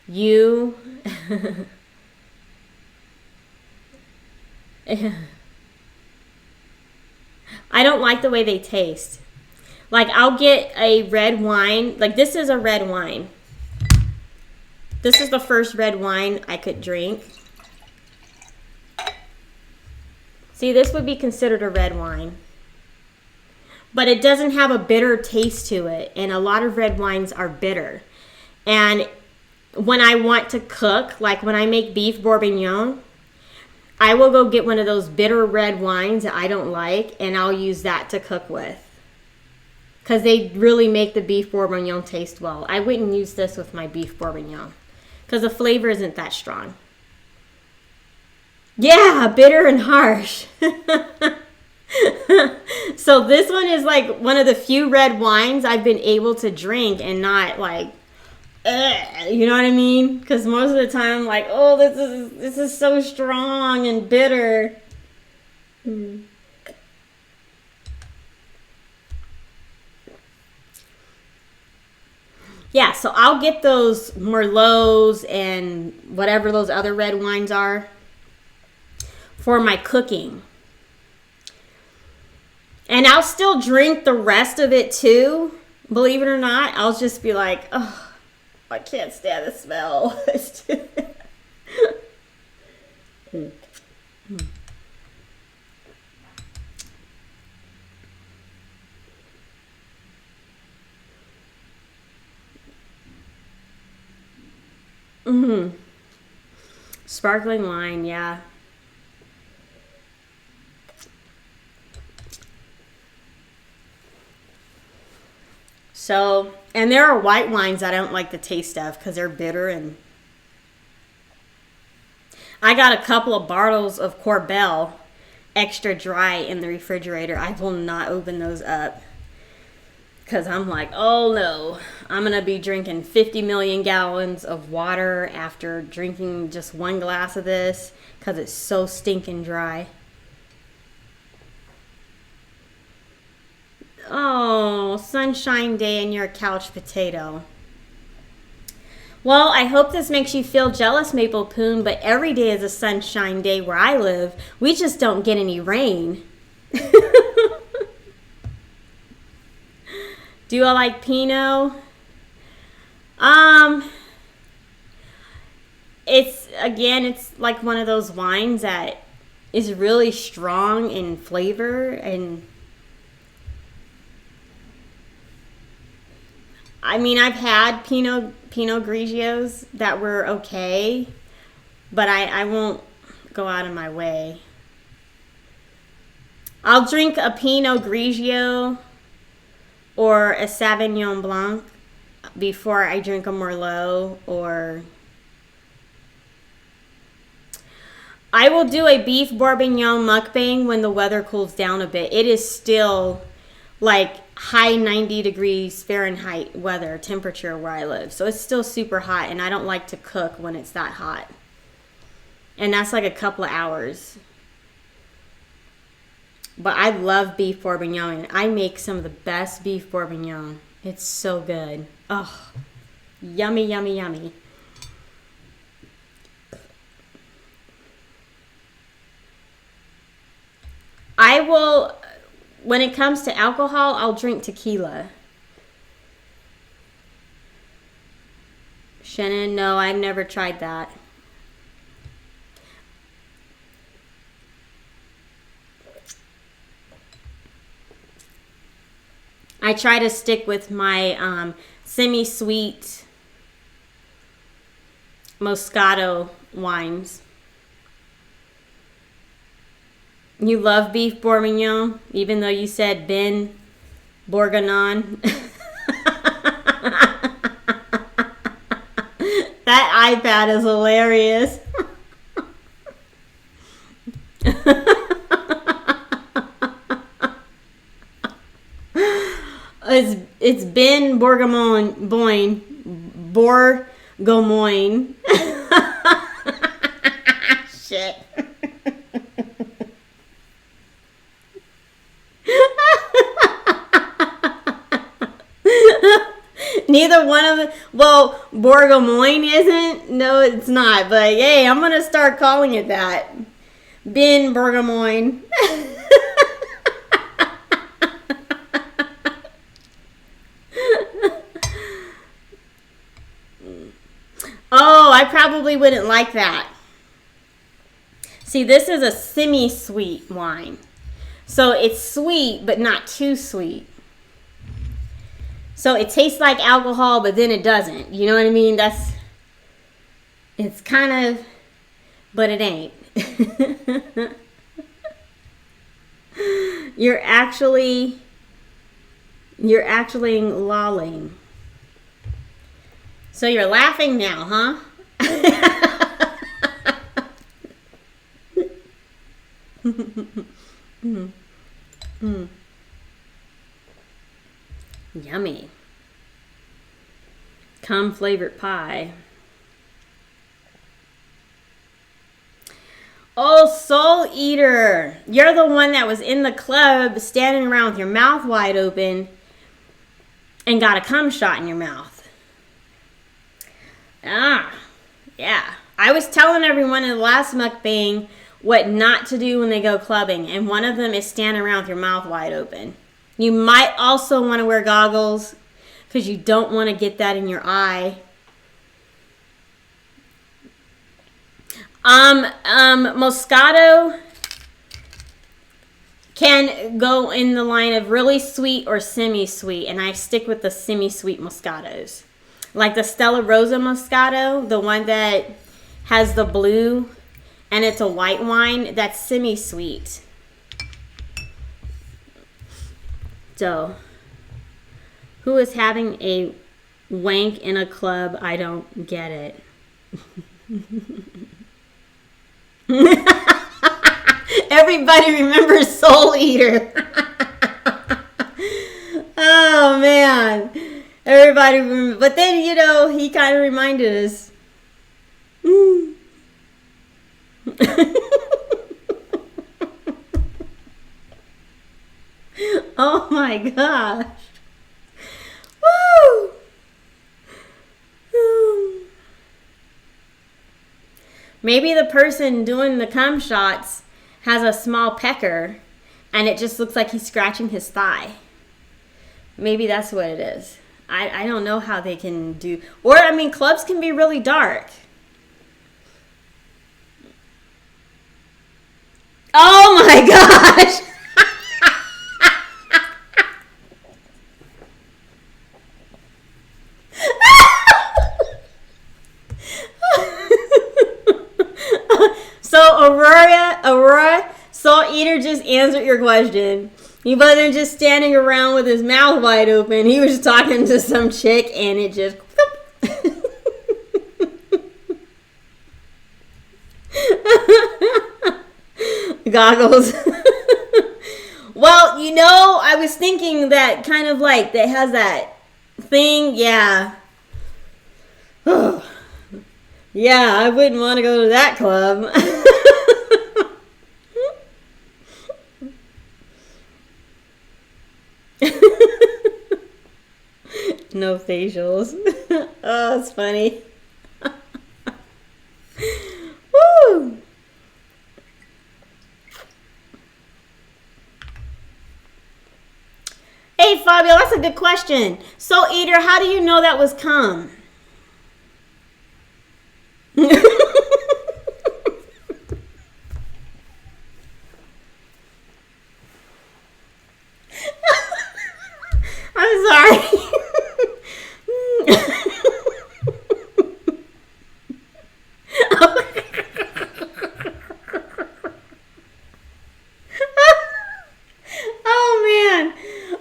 You. I don't like the way they taste. Like, I'll get a red wine. Like, this is a red wine. This is the first red wine I could drink. See, this would be considered a red wine. But it doesn't have a bitter taste to it. And a lot of red wines are bitter. And when I want to cook, like when I make beef bourguignon, I will go get one of those bitter red wines that I don't like, and I'll use that to cook with. Because they really make the beef bourguignon taste well. I wouldn't use this with my beef bourguignon. Because the flavor isn't that strong. Yeah, bitter and harsh. So this one is like one of the few red wines I've been able to drink and not like, you know what I mean? Because most of the time I'm like, oh, this is so strong and bitter. Yeah, so I'll get those Merlots and whatever those other red wines are for my cooking. And I'll still drink the rest of it too, believe it or not. I'll just be like, oh, I can't stand the smell. Mm-hmm. Sparkling wine, yeah. So, and there are white wines I don't like the taste of because they're bitter, and I got a couple of bottles of Corbel extra dry in the refrigerator. I will not open those up because I'm like, oh no, I'm going to be drinking 50 million gallons of water after drinking just one glass of this because it's so stinking dry. Oh, sunshine day and you're a couch potato. Well, I hope this makes you feel jealous, Maple Poon, but every day is a sunshine day where I live. We just don't get any rain. Do I like Pinot? It's like one of those wines that is really strong in flavor, and I mean, I've had Pinot Grigios that were okay, but I won't go out of my way. I'll drink a Pinot Grigio or a Sauvignon Blanc before I drink a Merlot, or I will do a beef bourguignon mukbang when the weather cools down a bit. It is still like high 90 degrees Fahrenheit weather temperature where I live. So it's still super hot, and I don't like to cook when it's that hot. And that's like a couple of hours. But I love beef bourguignon, and I make some of the best beef bourguignon. It's so good. Oh, yummy, yummy, yummy. I will, when it comes to alcohol, I'll drink tequila. Shannon, no, I've never tried that. I try to stick with my semi-sweet Moscato wines. You love beef bourguignon, even though you said Ben Bourguignon. That iPad is hilarious. It's Ben Bourguignon. Shit. Neither one of them. Well, Bourguignon isn't. No, it's not. But hey, I'm gonna start calling it that. Ben Bourguignon. Oh, I probably wouldn't like that. See, this is a semi-sweet wine. So it's sweet, but not too sweet. So it tastes like alcohol, but then it doesn't. You know what I mean? It's kind of, but it ain't. You're actually lolling. So you're laughing now, huh? Yummy. Cum flavored pie. Oh, Soul Eater. You're the one that was in the club standing around with your mouth wide open and got a cum shot in your mouth. Ah, yeah. I was telling everyone in the last mukbang what not to do when they go clubbing, and one of them is stand around with your mouth wide open. You might also want to wear goggles because you don't want to get that in your eye. Moscato can go in the line of really sweet or semi-sweet, and I stick with the semi-sweet Moscatos. Like the Stella Rosa Moscato, the one that has the blue and it's a white wine, that's semi-sweet. So, who is having a wank in a club? I don't get it. Everybody remembers Soul Eater. Oh, man. Everybody remembers. But then, you know, he kind of reminded us. Oh, my gosh. Woo! Maybe the person doing the cum shots has a small pecker and it just looks like he's scratching his thigh. Maybe that's what it is. I don't know how they can do. Or, I mean, clubs can be really dark. Oh my gosh! So Aurora, Salt Eater just answered your question. He wasn't just standing around with his mouth wide open. He was talking to some chick and it just... Goggles. Well, you know, I was thinking that kind of like that has that thing. Yeah. Yeah, I wouldn't want to go to that club. No facials. Oh, it's funny. Woo! Hey, Fabio, that's a good question. So, Eater, how do you know that was cum? I'm sorry. Oh, man.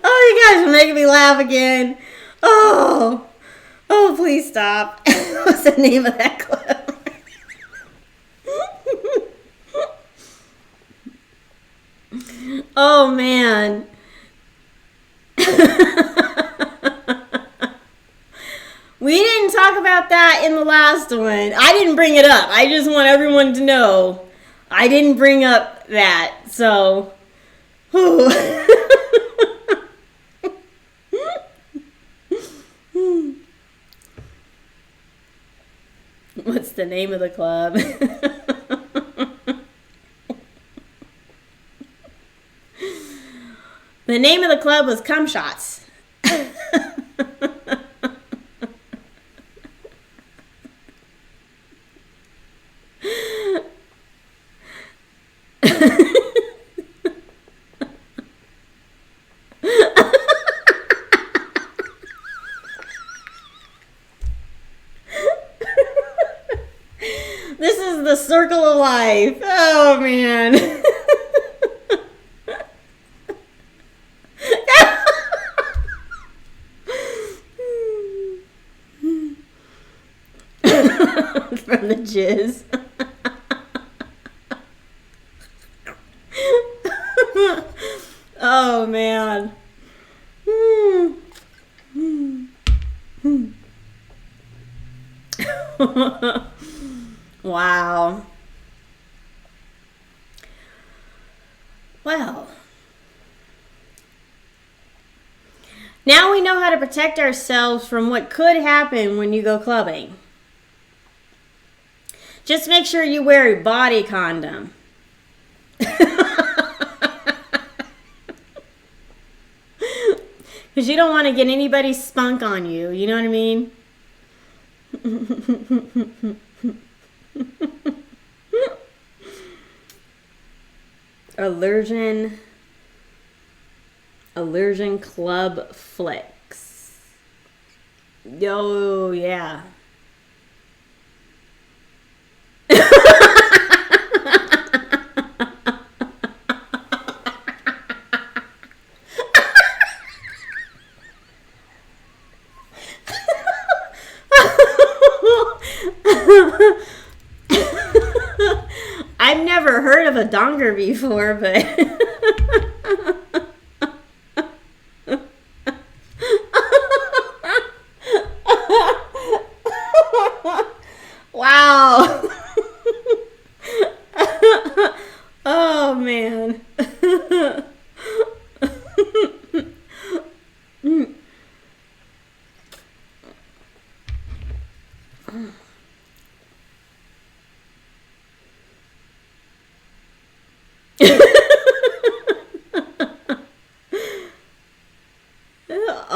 Oh, you guys are making me laugh again. Oh, please stop. What's the name of that club? Oh, man. We didn't talk about that in the last one. I didn't bring it up. I just want everyone to know I didn't bring up that. So, what's the name of the club? The name of the club was Cum Shots. This is the circle of life. Oh, man. From the jizz. Oh, man. Wow. Well, now we know how to protect ourselves from what could happen when you go clubbing. Just make sure you wear a body condom. Because you don't want to get anybody's spunk on you. You know what I mean? Allergen Club Flicks. Oh, yeah. I've never heard of a donger before, but wow. Oh man.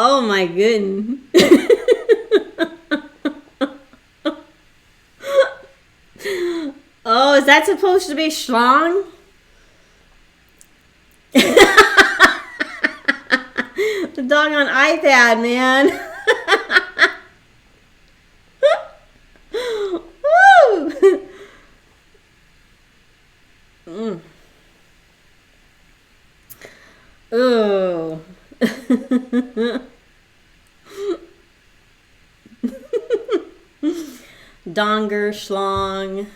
Oh my goodness. Oh, is that supposed to be schlong? The dog on iPad, man. Woo! Ooh. Donger, schlong.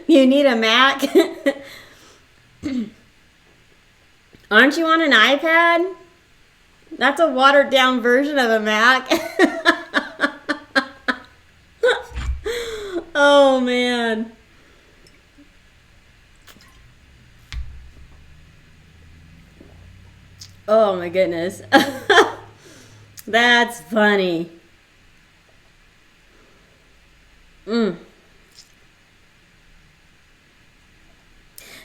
You need a Mac? Aren't you on an iPad? That's a watered down version of a Mac. Oh man. Oh my goodness. That's funny.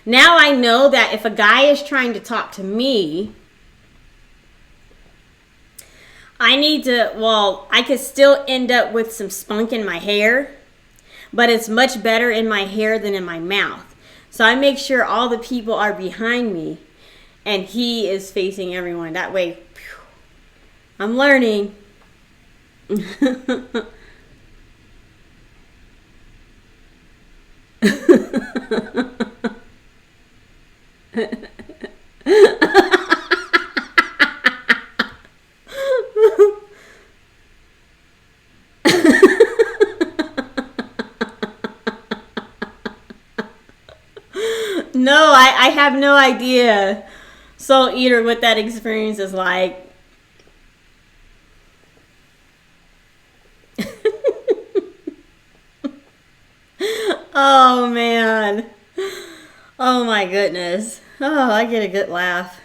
Now I know that if a guy is trying to talk to me, I could still end up with some spunk in my hair, but it's much better in my hair than in my mouth. So I make sure all the people are behind me and he is facing everyone. That way, I'm learning. No, I have no idea, Soul Eater, what that experience is like. Oh, man. Oh, my goodness. Oh, I get a good laugh.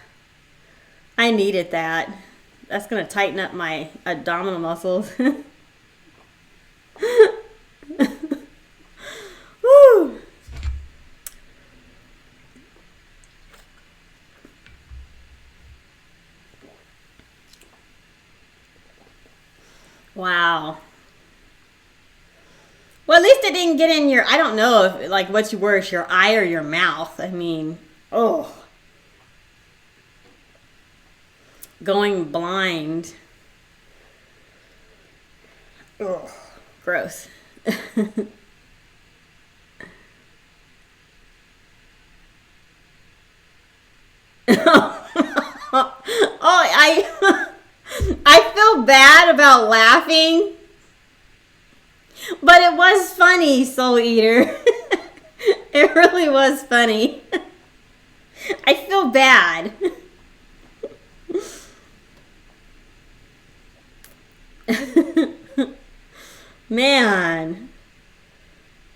I needed that. That's going to tighten up my abdominal muscles. Woo! Wow. Well, at least it didn't get in your, I don't know if, like, what's worse, your eye or your mouth. I mean, oh. Going blind. Oh, gross. Oh, I feel bad about laughing, but it was funny, Soul Eater. It really was funny. I feel bad. Man,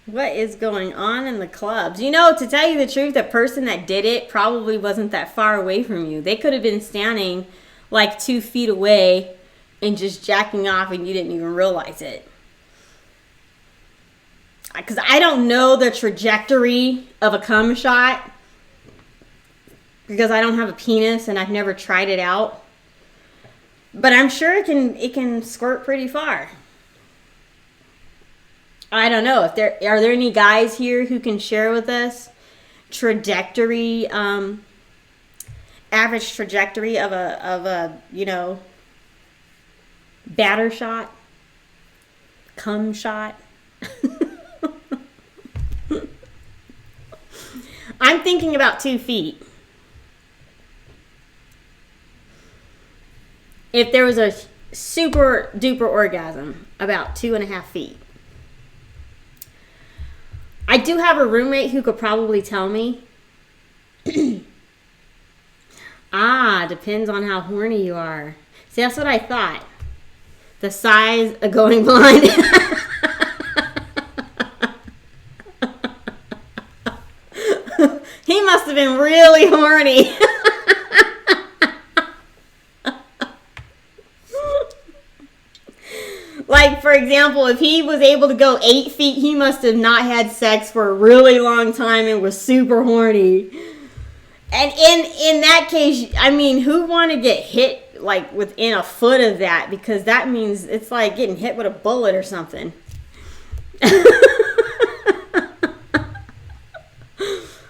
what is going on in the clubs? You know, to tell you the truth, the person that did it probably wasn't that far away from you. They could have been standing like 2 feet away and just jacking off and you didn't even realize it. Because I don't know the trajectory of a cum shot because I don't have a penis and I've never tried it out. But I'm sure it can squirt pretty far. I don't know if are there any guys here who can share with us trajectory, average trajectory of a batter shot, cum shot. I'm thinking about 2 feet. If there was a super duper orgasm, about 2.5 feet. I do have a roommate who could probably tell me. Depends on how horny you are. See, that's what I thought. The size of going blind. He must have been really horny. Like, for example, if he was able to go 8 feet, he must have not had sex for a really long time and was super horny. And in that case, I mean, who want to get hit, like, within a foot of that? Because that means it's like getting hit with a bullet or something.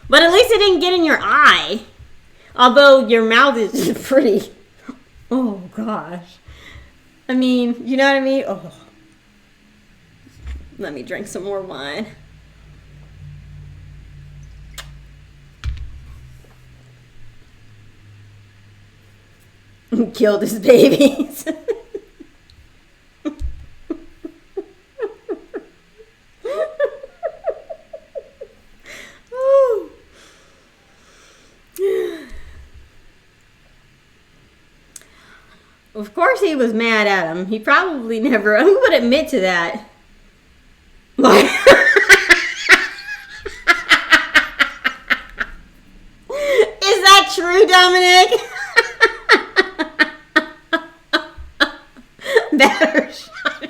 But at least it didn't get in your eye. Although your mouth is pretty... Oh, gosh. I mean, you know what I mean? Oh. Let me drink some more wine. Killed his babies. Of course he was mad at him. He probably never... Who would admit to that? Like... Is that true, Dominic? Batter shot.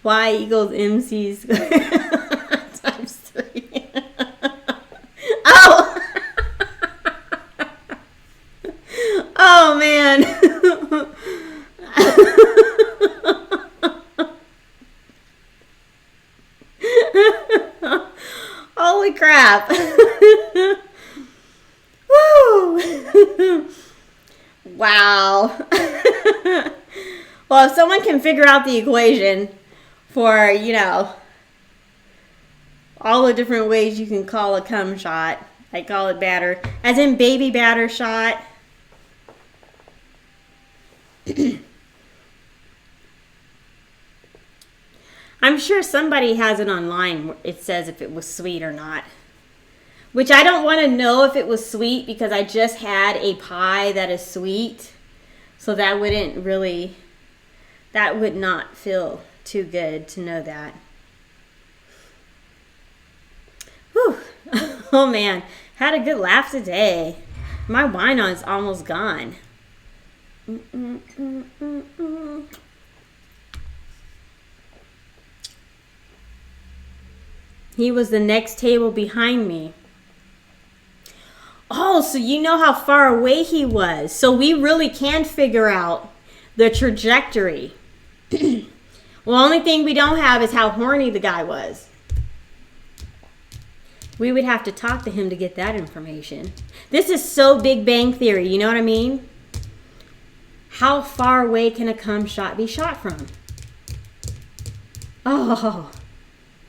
Y equals MC squared times 3. Oh! Oh, man. Holy crap. Woo! Wow. Well, if someone can figure out the equation for, all the different ways you can call a cum shot, I call it batter, as in baby batter shot. I'm sure somebody has it online where it says if it was sweet or not. Which I don't want to know if it was sweet because I just had a pie that is sweet. So that would not feel too good to know that. Whew. Oh man, had a good laugh today. My wine is almost gone. He was the next table behind me. Oh, so you know how far away he was. So we really can figure out the trajectory. Well, only thing we don't have is how horny the guy was. We would have to talk to him to get that information. This is so Big Bang Theory, you know what I mean? How far away can a cum shot be shot from? Oh,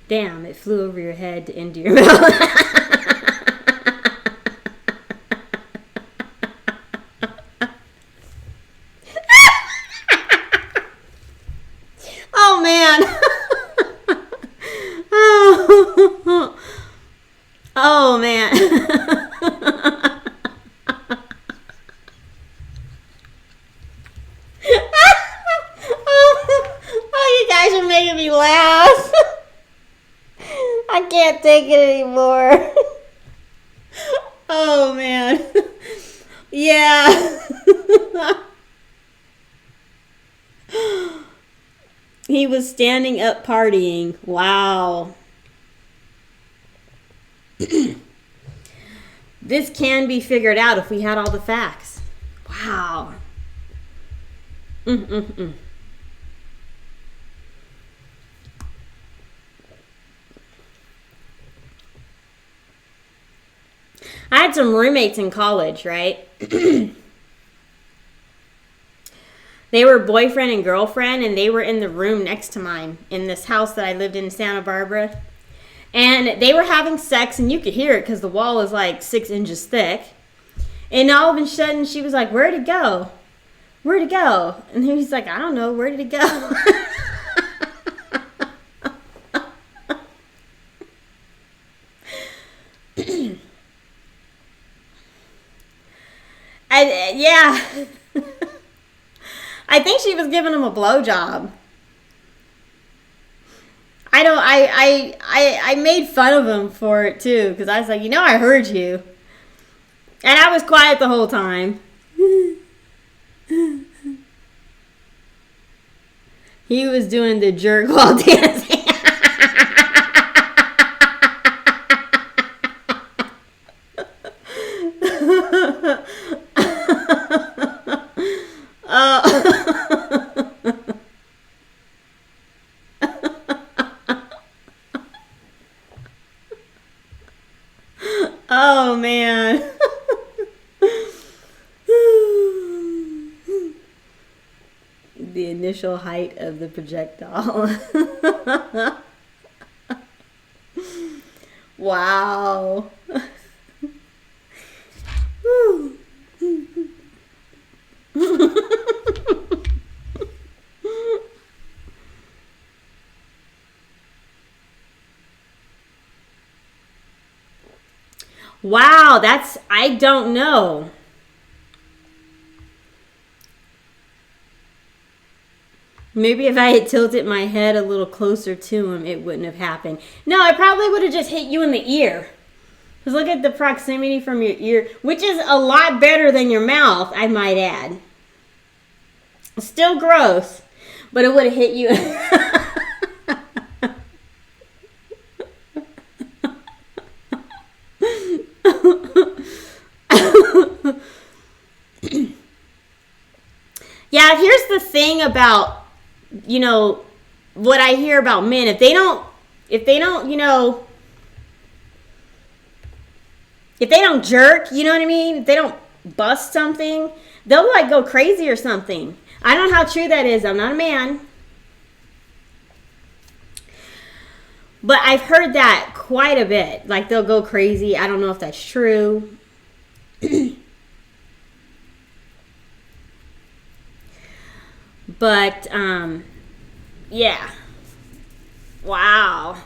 damn, it flew over your head into your mouth. Oh, man. Oh, man. Oh, you guys are making me laugh. I can't take it anymore. Oh, man. Yeah. He was standing up partying. Wow. This can be figured out if we had all the facts. Wow. I had some roommates in college, right? They were boyfriend and girlfriend, and they were in the room next to mine in this house that I lived in Santa Barbara. And they were having sex, and you could hear it because the wall was like 6 inches thick. And all of a sudden, she was like, "Where'd it go? Where'd it go?" And he's like, "I don't know. Where did it go?" Yeah. I think she was giving him a blowjob. I made fun of him for it too, because I was like, I heard you. And I was quiet the whole time. He was doing the jerk while dancing. Oh, man. The initial height of the projectile. Wow. Wow, I don't know. Maybe if I had tilted my head a little closer to him, it wouldn't have happened. No, I probably would have just hit you in the ear. Because look at the proximity from your ear, which is a lot better than your mouth, I might add. Still gross, but it would have hit you. Yeah, here's the thing about, what I hear about men. If they don't jerk, you know what I mean? If they don't bust something, they'll like go crazy or something. I don't know how true that is. I'm not a man. But I've heard that quite a bit. Like they'll go crazy. I don't know if that's true. But, yeah. Wow.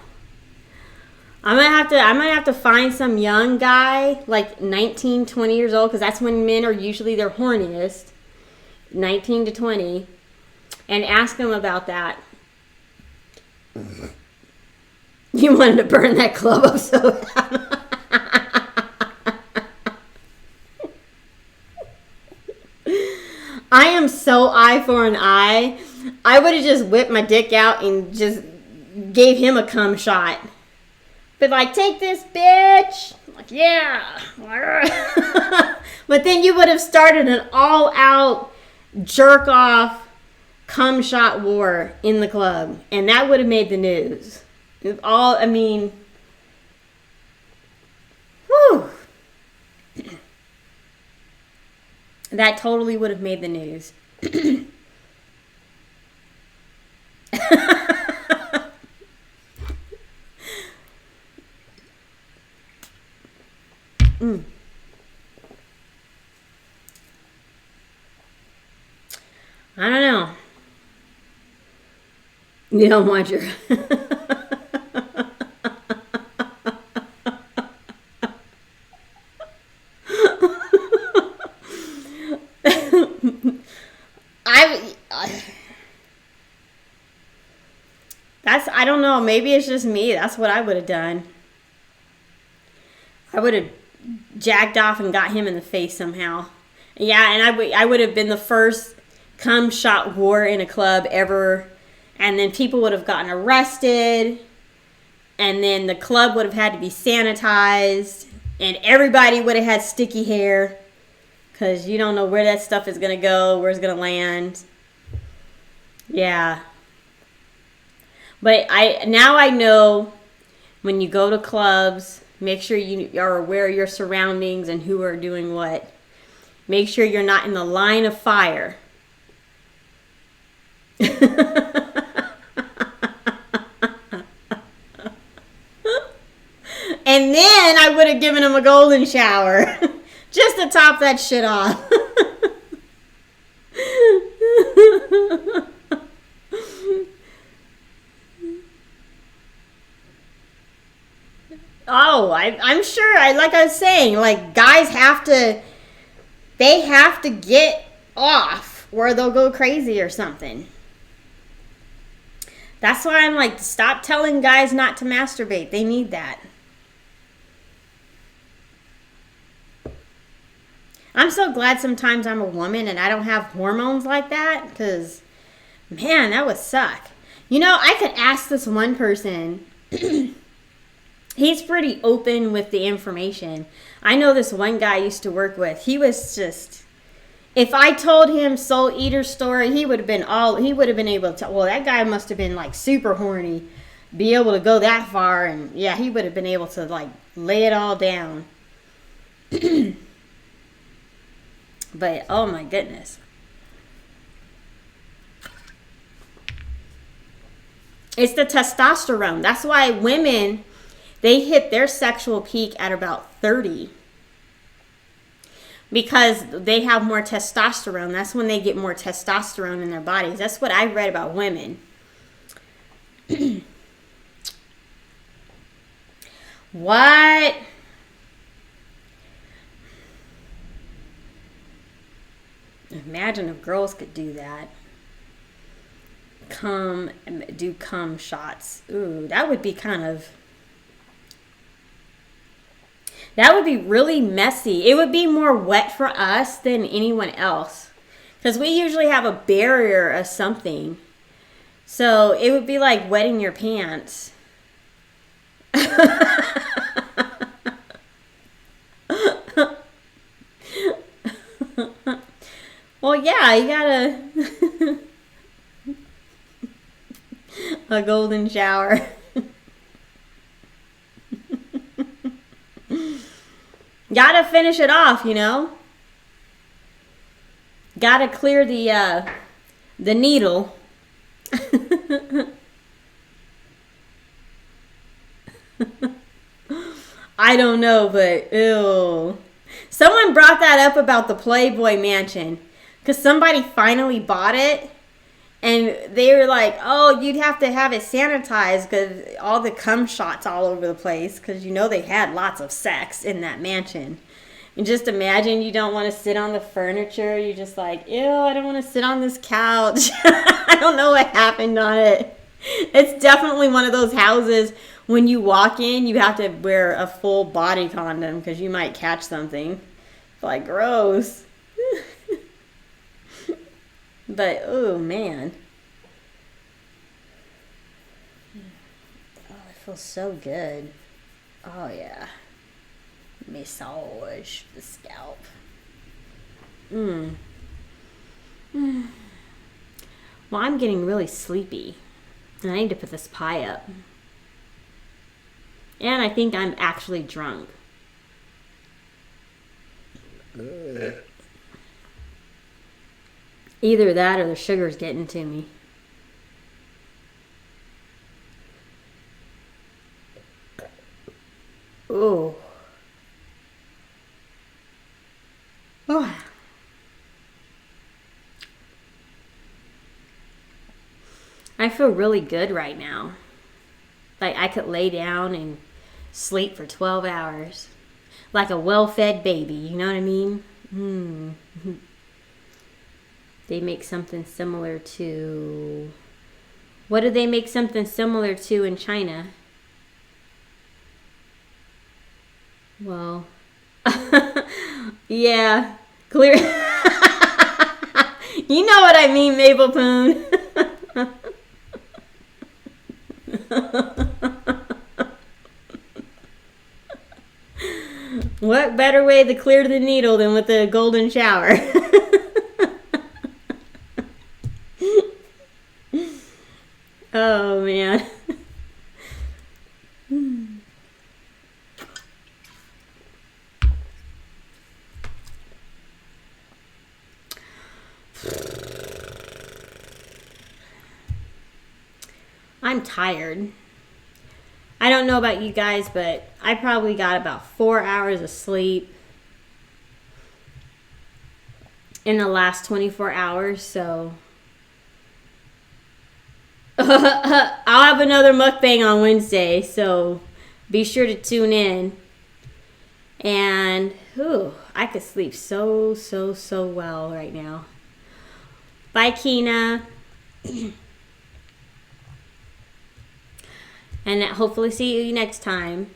I might have to find some young guy, like 19, 20 years old, because that's when men are usually their horniest, 19 to 20, and ask them about that. You wanted to burn that club up so bad. I am so eye for an eye. I would have just whipped my dick out and just gave him a cum shot. But like, take this, bitch. Like, yeah. But then you would have started an all-out jerk-off cum shot war in the club. And that would have made the news. Whew. That totally would have made the news. I don't know. You don't want your... I don't know. Maybe it's just me. That's what I would have done. I would have jacked off and got him in the face somehow. Yeah, and I would have been the first cum shot war in a club ever. And then people would have gotten arrested. And then the club would have had to be sanitized. And everybody would have had sticky hair. Because you don't know where that stuff is going to go, where it's going to land. Yeah. But now I know when you go to clubs, make sure you are aware of your surroundings and who are doing what. Make sure you're not in the line of fire. And then I would have given him a golden shower. Just to top that shit off. Oh, I'm sure. Like I was saying, like guys they have to get off or they'll go crazy or something. That's why I'm like, stop telling guys not to masturbate. They need that. I'm so glad sometimes I'm a woman and I don't have hormones like that because, man, that would suck. You know, I could ask this one person. He's pretty open with the information. I know this one guy I used to work with. He was just, if I told him Soul Eater story, he would have been able to, well, that guy must have been like super horny, be able to go that far. And yeah, he would have been able to like lay it all down. But, oh my goodness. It's the testosterone. That's why women, they hit their sexual peak at about 30. Because they have more testosterone. That's when they get more testosterone in their bodies. That's what I read about women. What? Imagine if girls could do that. Do cum shots. Ooh, that would be that would be really messy. It would be more wet for us than anyone else. Because we usually have a barrier of something. So it would be like wetting your pants. Well, yeah, you gotta a golden shower. Gotta finish it off, you know. Gotta clear the needle. I don't know, but ew. Someone brought that up about the Playboy Mansion. Because somebody finally bought it. And they were like, oh, you'd have to have it sanitized because all the cum shots all over the place. Because you know they had lots of sex in that mansion. And just imagine you don't want to sit on the furniture. You're just like, ew, I don't want to sit on this couch. I don't know what happened on it. It's definitely one of those houses when you walk in, you have to wear a full body condom because you might catch something. It's like, gross. But, oh, man. Oh, it feels so good. Oh, yeah. Massage the scalp. Well, I'm getting really sleepy. And I need to put this pie up. And I think I'm actually drunk. Either that or the sugar's getting to me. Oh. Oh. I feel really good right now. Like I could lay down and sleep for 12 hours. Like a well-fed baby, you know what I mean? They make something similar to... What do they make something similar to in China? Well... yeah, clear... You know what I mean, Maple Poon. What better way to clear the needle than with a golden shower? Oh, man. I'm tired. I don't know about you guys, but I probably got about 4 hours of sleep in the last 24 hours, so I'll have another mukbang on Wednesday, so be sure to tune in. And I could sleep so well right now. Bye, Kina. And hopefully see you next time.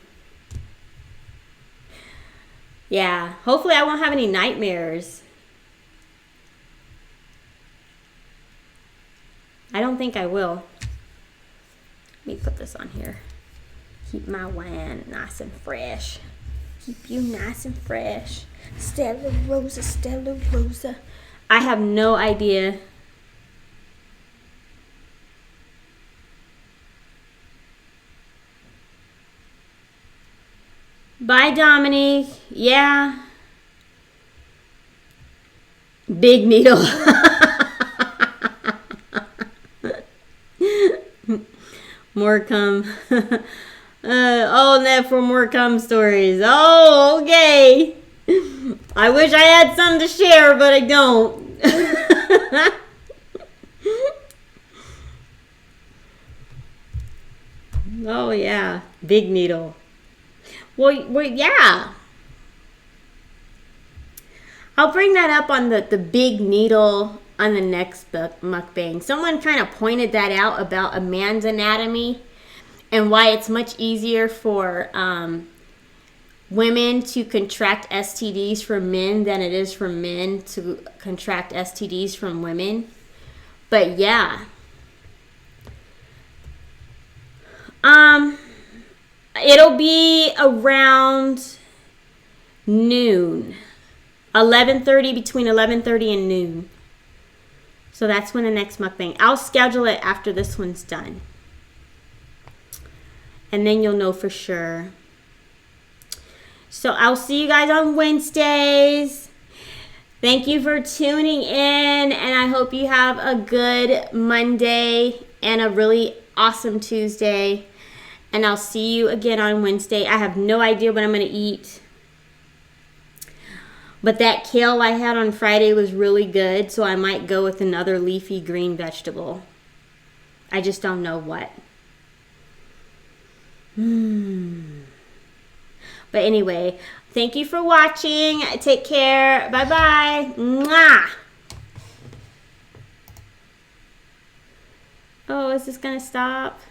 Yeah, hopefully I won't have any nightmares. I don't think I will. Let me put this on here. Keep my wine nice and fresh. Keep you nice and fresh. Stella Rosa, Stella Rosa. I have no idea. Bye, Dominique. Yeah. Big needle. More come. Net for more come stories. Oh, okay. I wish I had some to share, but I don't. Oh, yeah. Big needle. Well, yeah. I'll bring that up on the big needle on the next mukbang. Someone kind of pointed that out about a man's anatomy and why it's much easier for women to contract STDs from men than it is for men to contract STDs from women. But yeah. It'll be around noon. 11:30, between 11:30 and noon. So that's when the next mukbang. I'll schedule it after this one's done. And then you'll know for sure. So I'll see you guys on Wednesdays. Thank you for tuning in. And I hope you have a good Monday and a really awesome Tuesday. And I'll see you again on Wednesday. I have no idea what I'm going to eat. But that kale I had on Friday was really good. So I might go with another leafy green vegetable. I just don't know what. But anyway, thank you for watching. Take care. Bye-bye. Mwah. Oh, is this going to stop?